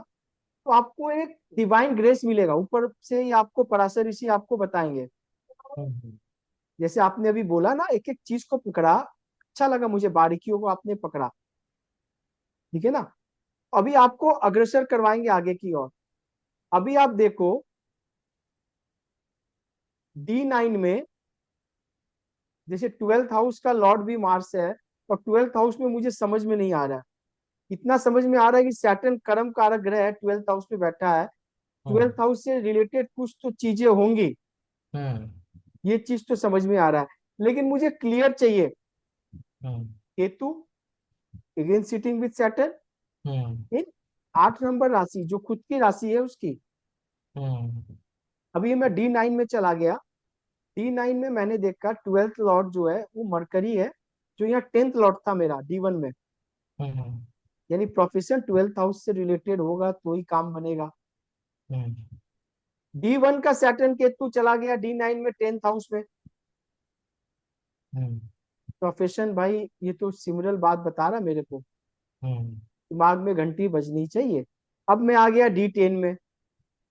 तो आपको एक डिवाइन ग्रेस मिलेगा ऊपर से ही, आपको पराशर ऋषि आपको बताएंगे। हम्म। जैसे आपने अभी बोला ना, एक एक चीज को पकड़ा, अच्छा लगा मुझे, बारीकियों को आपने पकड़ा। ठीक है ना, अभी आपको अग्रसर करवाएंगे आगे की ओर। अभी आप देखो, D9 में, जैसे 12th हाउस का लॉर्ड भी मार्स है, और 12th हाउस में मुझे समझ में नहीं आ रहा है। इतना समझ में आ रहा है कि सैटर्न कर्म कारक ग्रह है, 12th हाउस पे बैठा है। हम्म। 12th हाउस से रिलेटेड कुछ तो चीजें होंगी, हम्म। ये चीज तो समझ में आ रहा है, लेकिन मुझे क्लियर चाहिए। Hmm. Ketu again sitting with Saturn hmm. In 8 number राशि, जो खुद की राशि है उसकी। हम्म। अभी मैं D9 में चला गया। D9 में मैंने देखा 12th लॉर्ड जो है वो मरकरी है, जो यहाँ 10th लॉर्ड था मेरा D1 में। हम्म। यानी प्रोफेशन 12th हाउस से रिलेटेड होगा तो ही काम बनेगा। हम्म। D1 का सैटर्न केतु चला गया D9 में 10th हाउस में। हम्म। प्रोफेशन भाई, ये तो सिमिलर बात बता रहा मेरे को, हम्म। दिमाग में घंटी बजनी चाहिए। अब मैं आ गया D10 में।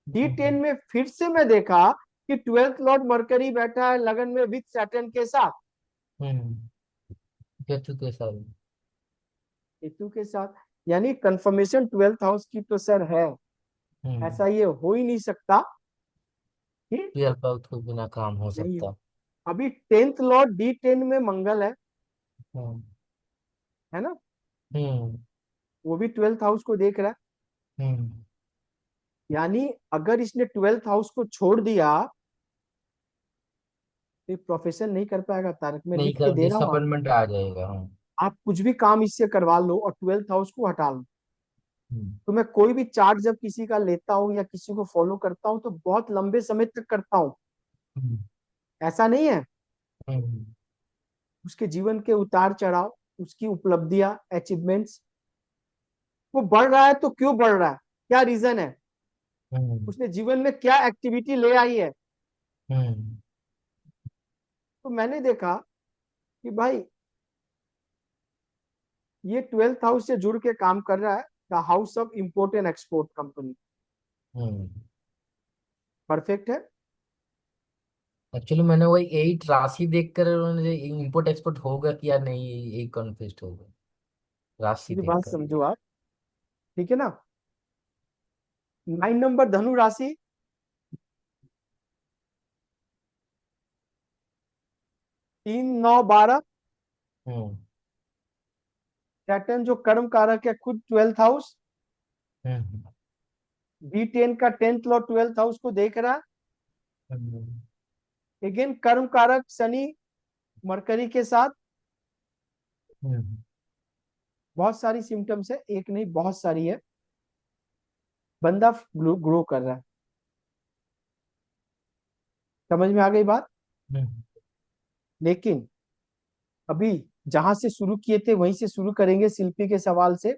D10 हम्म। में फिर से मैं देखा कि 12th लॉर्ड मरकरी बैठा है लगन में विद सैटर्न के साथ, हम्म। केतु के साथ। केतु के साथ। यानी कंफर्मेशन 12th हाउस की तो सर है, हम्म। ऐसा ये हो ही नहीं सकता कि 12 प्लॉट के बिना काम हो नहीं हो। सकता। अभी 10th लॉर्ड D10 में मंगल हम्म। है ना, हम्म। वो भी 12th हाउस को देख रहा है। हम्म। यानी अगर इसने 12th हाउस को छोड़ दिया तो ये प्रोफेशन नहीं कर पाएगा तारक, मैं नहीं लिख के कर, दे रहा हूँ आपको। डिसअपॉइंटमेंट आ जाएगा। आप कुछ भी काम इससे करवा लो और 12th हाउस को हटा लो। हम्म। तो मैं कोई भी चार्ट जब किसी का लेता हूँ या किसी को फॉलो करता हूँ, तो बहुत लंबे समय तक करता हूँ। हम्म। ऐसा नहीं है, हम्म। उसके जीवन के उतार चढ़ाव, उसकी उपलब्धियां, अचीवमेंट्स, वो बढ़ रहा है तो क्यों बढ़ रहा है, क्या रीजन है, हम्म। उसने जीवन में क्या एक्टिविटी ले आई है। हम्म। तो मैंने देखा कि भाई ये 12th हाउस से जुड़ के काम कर रहा है, the house of import and export company. Hmm. Perfect है। एक्चुअली मैंने वही यही राशि देखकर इम्पोर्ट एक्सपोर्ट होगा कि या नहीं, यही कन्फ्यूज हो गया राशि मेरी बात देखकर। समझो आप, ठीक है ना। 9 नंबर धनु राशि, 3 9 12। हम्म। सैटर्न जो कर्म कारक है खुद 12th हाउस, हम्म। B10 का 10th लॉर्ड 12th हाउस को देख रहा है। हम्म। अगेन कर्म कारक शनि मरकरी के साथ। हम्म। बहुत सारी सिम्टम्स है, एक नहीं बहुत सारी है। बंदा ग्रो कर रहा है। समझ में आ गई बात। हम्म। लेकिन अभी जहां से शुरू किए थे वहीं से शुरू करेंगे शिल्पी के सवाल से,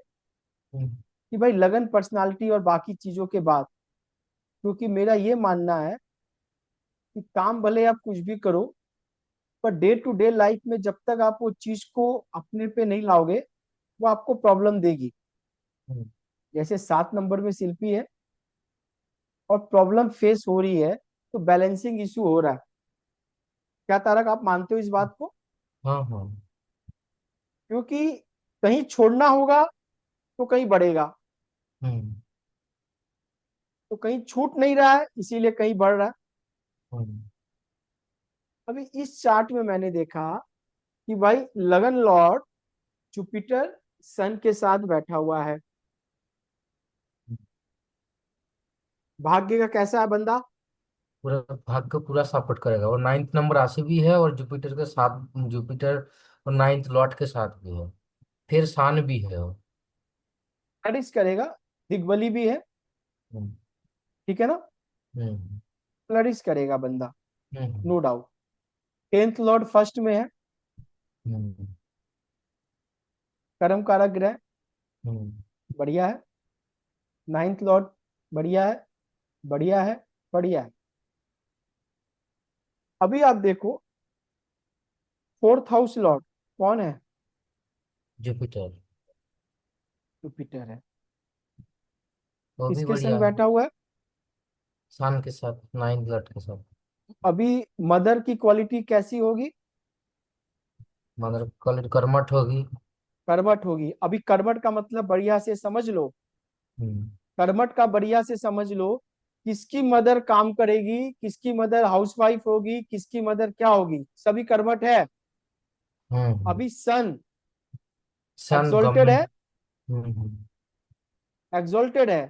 हम्म। कि भाई लगन, पर्सनालिटी और बाकी चीजों के बाद, क्योंकि मेरा ये मानना है कि काम भले आप कुछ भी करो, per day to day life में जब तक आप वो चीज को अपने पे नहीं लाओगे, वो आपको प्रॉब्लम देगी। हम्म। जैसे 7 नंबर में शिल्पी है और प्रॉब्लम फेस हो रही है, तो बैलेंसिंग इशू हो रहा है। क्या तारक आप मानते हो इस बात को? हाँ हाँ। क्योंकि कहीं छोड़ना होगा तो कहीं बढ़ेगा, हम्म। तो कहीं छूट नहीं रहा है इसीलिए कहीं बढ़ रहा है। हम्म। अभी इस चार्ट में मैंने देखा कि भाई लगन लॉर्ड जुपिटर सन के साथ बैठा हुआ है। भाग्य का कैसा है बंदा? पूरा भाग्य पूरा सपोर्ट करेगा, और 9th नंबर राशि भी है, और जुपिटर के साथ, जुपिटर और 9th लॉर्ड के साथ भी है, फिर सान भी है वो। फ्लरिश करेगा, दिग्बली भी है, हम्म। ठीक है ना। हम्म। फ्लरिश करेगा बंदा, hmm. No doubt. 10th lord first में है, हम्म। कर्म कारक ग्रह, हम्म। बढ़िया है। 9th लॉर्ड बढ़िया है, बढ़िया है, बढ़िया है। अभी आप देखो 4th हाउस लॉर्ड कौन है? जुपिटर। जुपिटर है। वो भी किसके संग बढ़िया है, बैठा हुआ है? सान के साथ, 9th लॉर्ड के साथ। अभी मदर की क्वालिटी कैसी होगी? मगर कल कर्मठ होगी। कर्मठ होगी। अभी कर्मठ का मतलब बढ़िया से समझ लो। हम्म। कर्मठ का बढ़िया से समझ लो, किसकी मदर काम करेगी, किसकी मदर हाउसवाइफ होगी, किसकी मदर क्या होगी, सभी कर्मठ है। हम्म। अभी सन सन एक्सोल्टेड है, गवर्नमेंट। हम्म। एक्सोल्टेड है,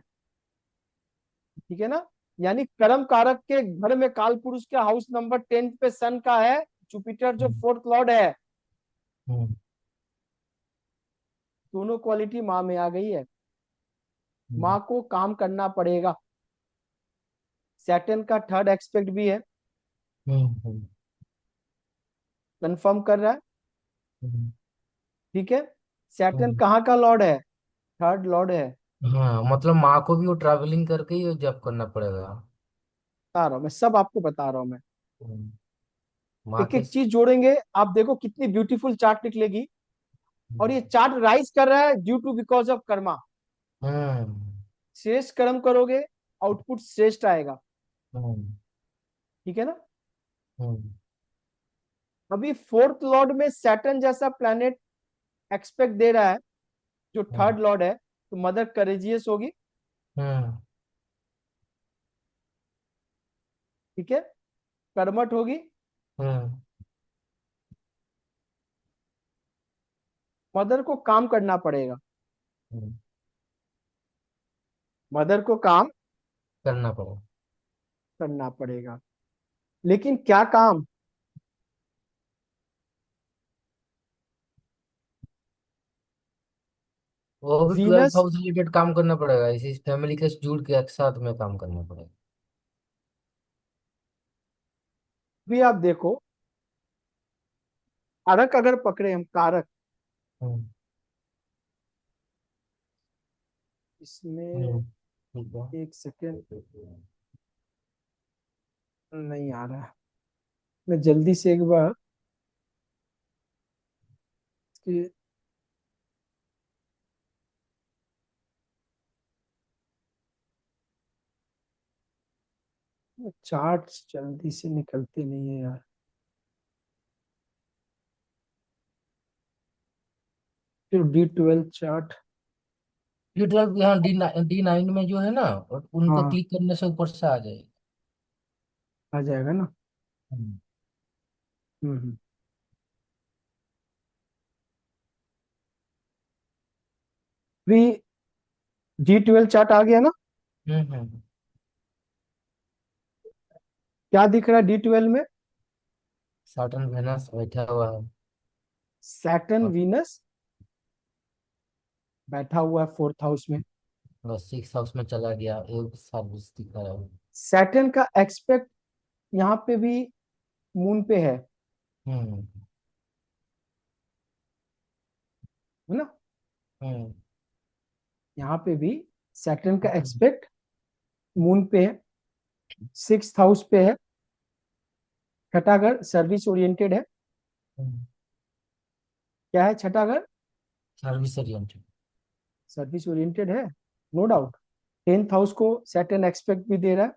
ठीक है ना। यानी कर्म कारक के घर में काल पुरुष के हाउस नंबर 10 पे सन का है, जुपिटर जो हम्म। 4th लॉर्ड है। हम्म। दोनों क्वालिटी माँ में आ गई है। हम्म। माँ को काम करना पड़ेगा। सैटर्न का 3rd एक्सपेक्ट भी है, हम्म। कंफर्म कर रहा है, हम्म। ठीक है। सैटर्न हम्म। कहाँ का लॉर्ड है? 3rd लॉर्ड है। हाँ, मतलब माँ को भी वो ट्रैवलिंग करके ही जॉब करना पड़ेगा। बता रहा हूँ मैं, सब आपको बता रहा हूँ मैं। हम्म। माँ एक के। एक चीज जोड़ेंगे, आप देखो कितनी ब्यूटीफुल चार्ट निकलेगी। और हम्म। ये चार्ट राइज कर रहा है due to because of karma. Hmm. श्रेष्ठ कर्म करोगे, आउटपुट श्रेष्ठ आएगा, हम्म। ठीक है ना। हम्म। अभी 4th लॉर्ड में सैटर्न जैसा प्लैनेट एक्सपेक्ट दे रहा है, जो हम्म। 3rd लॉर्ड है, तो मदर करेजियस होगी, हम्म। ठीक है, कर्मठ होगी। हम्म। मदर को काम करना पड़ेगा, हम्म। मदर को काम करना पड़ेगा। करना पड़ेगा। लेकिन क्या काम? वो भी 12th वीनस। हाउस रिलेटेड काम करना पड़ेगा, इसी फैमिली के जुड़ के एक साथ में काम करना पड़ेगा। भी आप देखो, कारक अगर पकड़े हम, कारक हम्म। इसमें, ठीक है। एक सेकेंड, नहीं आ रहा है। मैं जल्दी से एक बार इसकी चार्ट्स जल्दी से निकलते नहीं है यार। फिर D12 चार्ट। D12 यहाँ D9 में जो है ना, उनको हाँ, क्लिक करने से ऊपर से आ जाएगा। आ जाएगा ना। हम्म हम्म। भी D12 चार्ट आ गया ना। हम्म। क्या दिख रहा है D12 में? सैटर्न वेनस बैठा हुआ है, सैटर्न और वीनस बैठा हुआ है फोर्थ हाउस में। बस 6 हाउस में चला गया, एक सर्विस दिखा रहा है। सैटर्न का एक्सपेक्ट यहाँ पे भी मून पे हम्म है ना। हम्म यहाँ पे भी सैटर्न का एक्सपेक्ट मून पे है, सिक्स हाउस पे है। छठा घर सर्विस ओरिएंटेड है। क्या है छठा घर? Service oriented. सर्विस ओरिएंटेड है, नो डाउट। टेंथ हाउस को सैटर्न एक्सपेक्ट भी दे रहा है।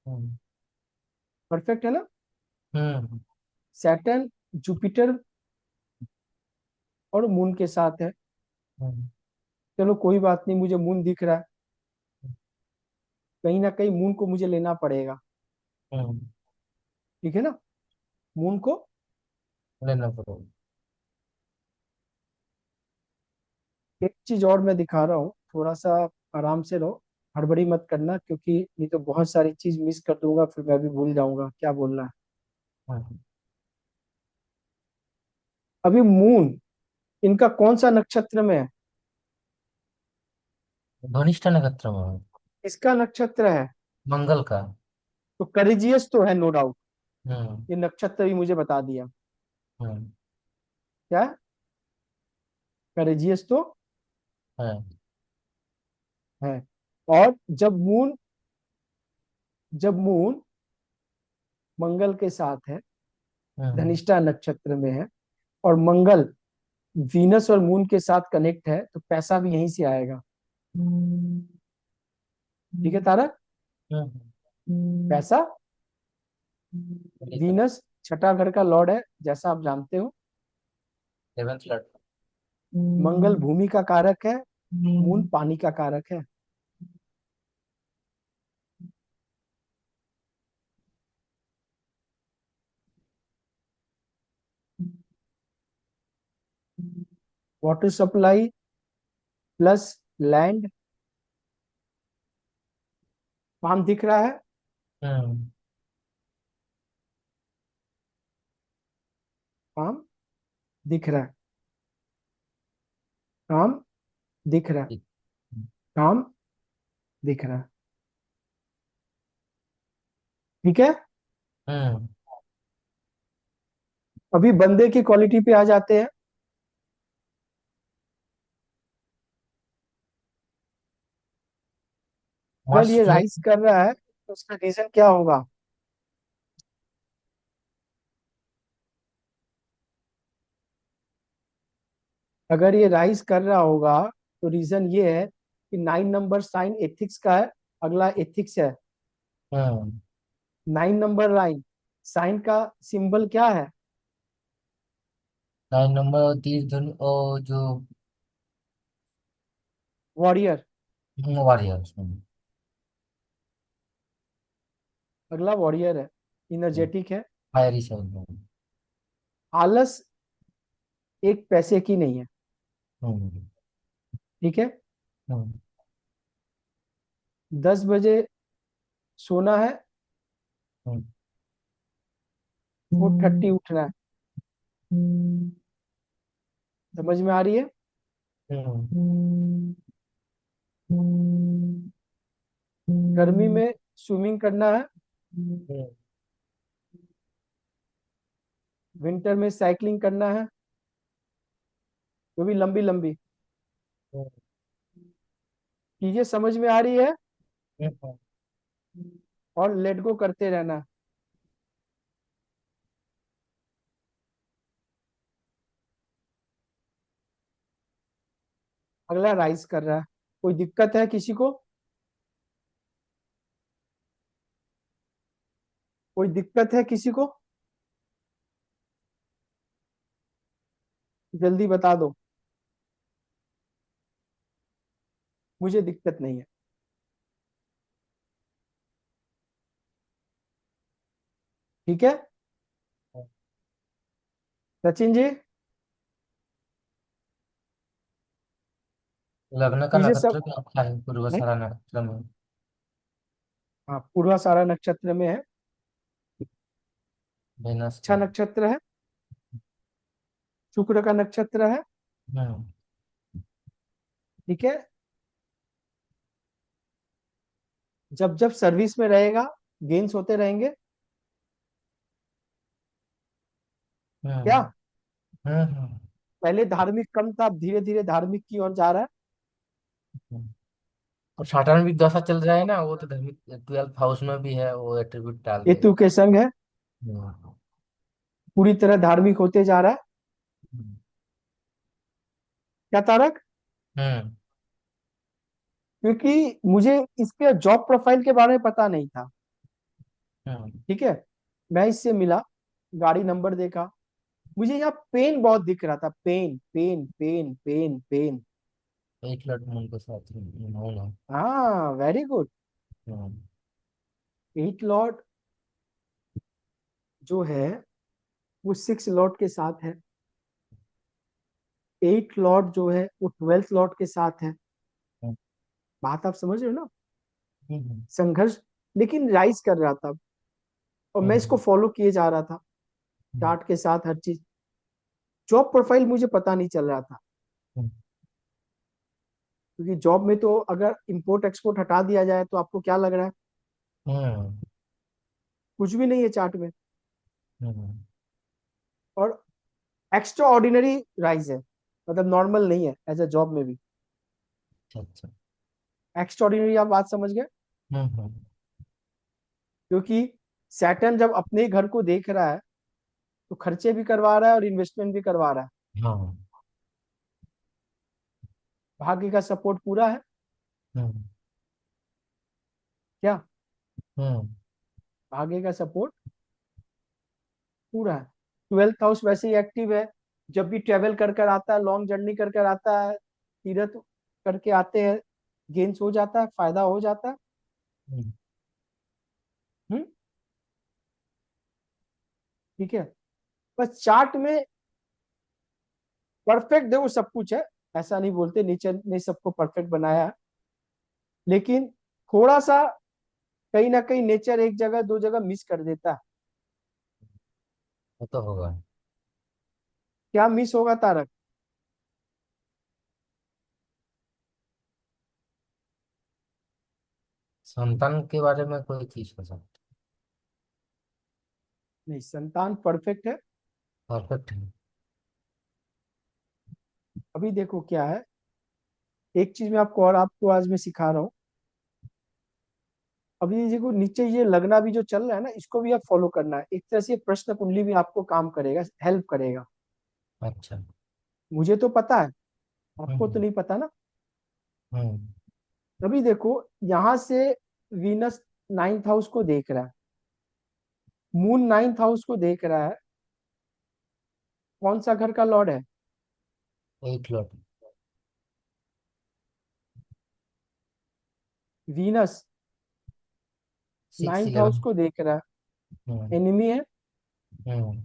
हम्म परफेक्ट है ना। हम्म सैटर्न जुपिटर और मून के साथ है। हम्म चलो कोई बात नहीं, मुझे मून दिख रहा है। कहीं ना कहीं मून को मुझे लेना पड़ेगा। हम्म, ठीक है ना, मून को। लेना पड़ेगा। एक चीज और मैं दिखा रहा हूँ, थोड़ा सा आराम से रहो, हड़बड़ी मत करना, क्योंकि नहीं तो बहुत सारी चीज मिस कर दूंगा, फिर मैं भी भूल जाऊंगा क्या बोलना है। हम्म, अभी मून इनका कौन सा नक्षत्र में है? धनिष्ठा नक्षत्र में है, इसका नक्षत्र है। मंगल का। तो करिजियस तो है, नो डाउट। हम्म ये नक्षत्र भी मुझे बता दिया। हम्म क्या? करिजियस तो है। है। और जब मून मंगल के साथ है, हम्म धनिष्ठा नक्षत्र में है, और मंगल वीनस और मून के साथ कनेक्ट है, तो पैसा भी यहीं से आएगा। ठीक है तारक। हम्म पैसा, वीनस छठा घर का लॉर्ड है, जैसा आप जानते हो। 11th lot. मंगल भूमि का कारक है, मून पानी का कारक है। Water supply plus land, form दिख रहा है। हम्म फार्म दिख रहा है। काम दिख रहा है। ठीक। काम दिख रहा है। ठीक है। हम्म अभी बंदे की क्वालिटी पे आ जाते हैं। अगर मार्स ये जो है। राइज कर रहा है तो उसका रीजन क्या होगा? अगर ये राइज कर रहा होगा तो रीजन ये है कि 9 नंबर साइन एथिक्स का है। अगला एथिक्स है। हम्म 9 नंबर लाइन साइन का सिंबल क्या है? 9 नंबर तीर धनु और जो वॉरियर। वॉरियर्स। अगला वॉरियर है, इनर्जेटिक है। Fiery side. आलस एक पैसे की नहीं है। हम्म ठीक है। हम्म 10 बजे सोना है, हम्म 4:30 उठना है। समझ में आ रही है? हम्म गर्मी में स्विमिंग करना है, विंटर में साइकिलिंग करना है, वो भी लंबी लंबी। चीजें समझ में आ रही है? और लेट गो करते रहना है। अगला राइज कर रहा है, कोई दिक्कत है किसी को? कोई दिक्कत है किसी को? जल्दी बता दो, मुझे दिक्कत नहीं है। ठीक है सचिन जी, लग्न का चीजें सब नक्षत्र भी अच्छा है, नहीं। पूर्वाषाढ़ा नक्षत्र में। हाँ, पूर्वाषाढ़ा नक्षत्र में है, वेनस अच्छा का। नक्षत्र है, शुक्र का नक्षत्र है। हम्म। ठीक है, जब जब सर्विस में रहेगा गेन्स होते रहेंगे। क्या? हम्म। हम्म। पहले धार्मिक कम था, अब धीरे धीरे धार्मिक की ओर जा रहा है। हम्म। और सैटर्न भी दशा चल रहा है ना, वो तो धार्मिक 12th हाउस में भी है, वो एट्रीब्यूट डाल केतु देगा। के संग है, हम्म। पूरी तरह धार्मिक होते जा रहा है। हम्म। क्या तारक? हम्म। क्योंकि मुझे इसके जॉब प्रोफाइल के बारे में पता नहीं था। हम्म। ठीक है, मैं इससे मिला, गाड़ी नंबर देखा, मुझे यहाँ पेन बहुत दिख रहा था, pen pen pen pen pen. एक लट मून के साथ मून है। हाँ वेरी गुड। हम्म। 8 लॉर्ड जो है वो 6 लॉर्ड के साथ है, 8 लॉर्ड जो है वो 12th लॉर्ड के साथ है। हम्म। बात आप समझ रहे हो ना? हम्म। संघर्ष, लेकिन राइज कर रहा था, और मैं इसको हम्म। फॉलो किए जा रहा था हम्म। चार्ट के साथ हर चीज। जॉब प्रोफाइल मुझे पता नहीं चल रहा था, हम्म। क्योंकि जॉब में तो अगर इंपोर्ट एक्सपोर्ट हटा दिया जाए तो आपको क्या लग रहा है? हम्म। कुछ भी नहीं है चार्ट में। हम्म। और एक्स्ट्रा ऑर्डिनरी राइज है, मतलब नॉर्मल नहीं है एज अ जॉब में भी। अच्छा अच्छा। एक्स्ट्रा ऑर्डिनरी, आप बात समझ गए? हम्म। क्योंकि सैटर्न जब अपने ही घर को देख रहा है तो खर्चे भी करवा रहा है और इन्वेस्टमेंट भी करवा रहा है। हाँ। भाग्य का सपोर्ट पूरा है। हम्म। क्या? हम्म। भाग्य का सपोर्ट पूरा है। 12th हाउस वैसे ही एक्टिव है, जब भी ट्रेवल कर कर आता है, लॉन्ग जर्नी कर कर आता है, तीर्थ करके आते हैं, गेन्स हो जाता है, फायदा हो जाता है। हम्म। हम्म। ठीक है, बस चार्ट में परफेक्ट देखो सब कुछ है, ऐसा नहीं बोलते, नेचर ने सबको परफेक्ट बनाया है, लेकिन थोड़ा सा कहीं ना कहीं नेचर एक जगह दो जगह मिस कर देता है। वो तो होगा। क्या मिस होगा तारक? संतान के बारे में कोई चीज हो सकती। नहीं, संतान परफेक्ट है। परफेक्ट है। अभी देखो क्या है, एक चीज मैं आपको और आपको आज मैं सिखा रहा हूँ। अभी ये देखो नीचे ये लगना भी जो चल रहा है ना, इसको भी आप फॉलो करना है, एक तरह से ये प्रश्न कुंडली भी आपको काम करेगा, हेल्प करेगा। अच्छा। मुझे तो पता है, आपको तो हम्म। नहीं पता ना। हम्म। अभी देखो यहाँ से वीनस 9th हाउस को देख रहा है, मून 9th हाउस को देख रहा है, कौन सा घर का लॉर्ड है? 8 लट। Venus 6 9th house 11। को देख रहा है, हम्म। एनिमी है। हम्म।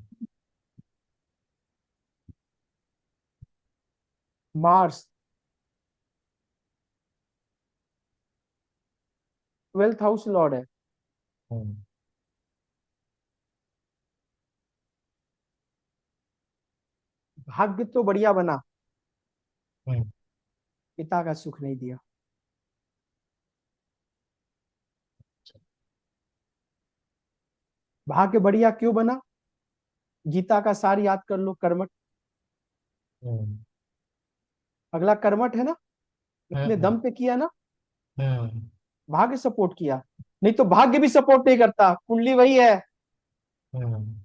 मार्स 12th हाउस लॉर्ड है। हम्म। भाग्य तो बढ़िया बना, हम्म। पिता का सुख नहीं दिया। भाग्य बढ़िया क्यों बना? गीता का सार याद कर लो, कर्मठ। हम्म। अगला कर्मठ है ना, अपने हम्म। दम पे किया ना, हम्म। भाग्य सपोर्ट किया। नहीं तो भाग्य भी सपोर्ट नहीं करता, कुंडली वही है। हम्म।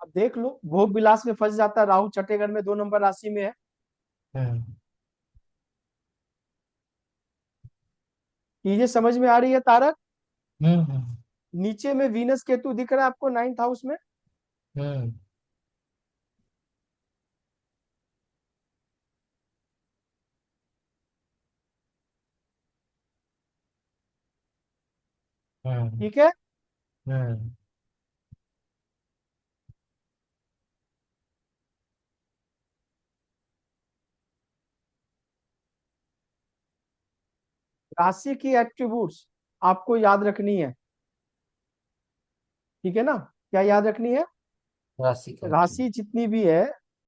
अब देख लो, भोग विलास में फंस जाता, राहु छठे घर में 2 नंबर राशि में है। हम्म। चीजें समझ में आ रही है तारक? हम्म। नीचे में वीनस केतु दिख रहा है आपको 9th हाउस में। हम्म। हम्म। ठीक है। हम्म। राशि की एट्रीब्यूट्स आपको याद रखनी है। ठीक है ना? क्या याद रखनी है? राशि का राशि जितनी भी है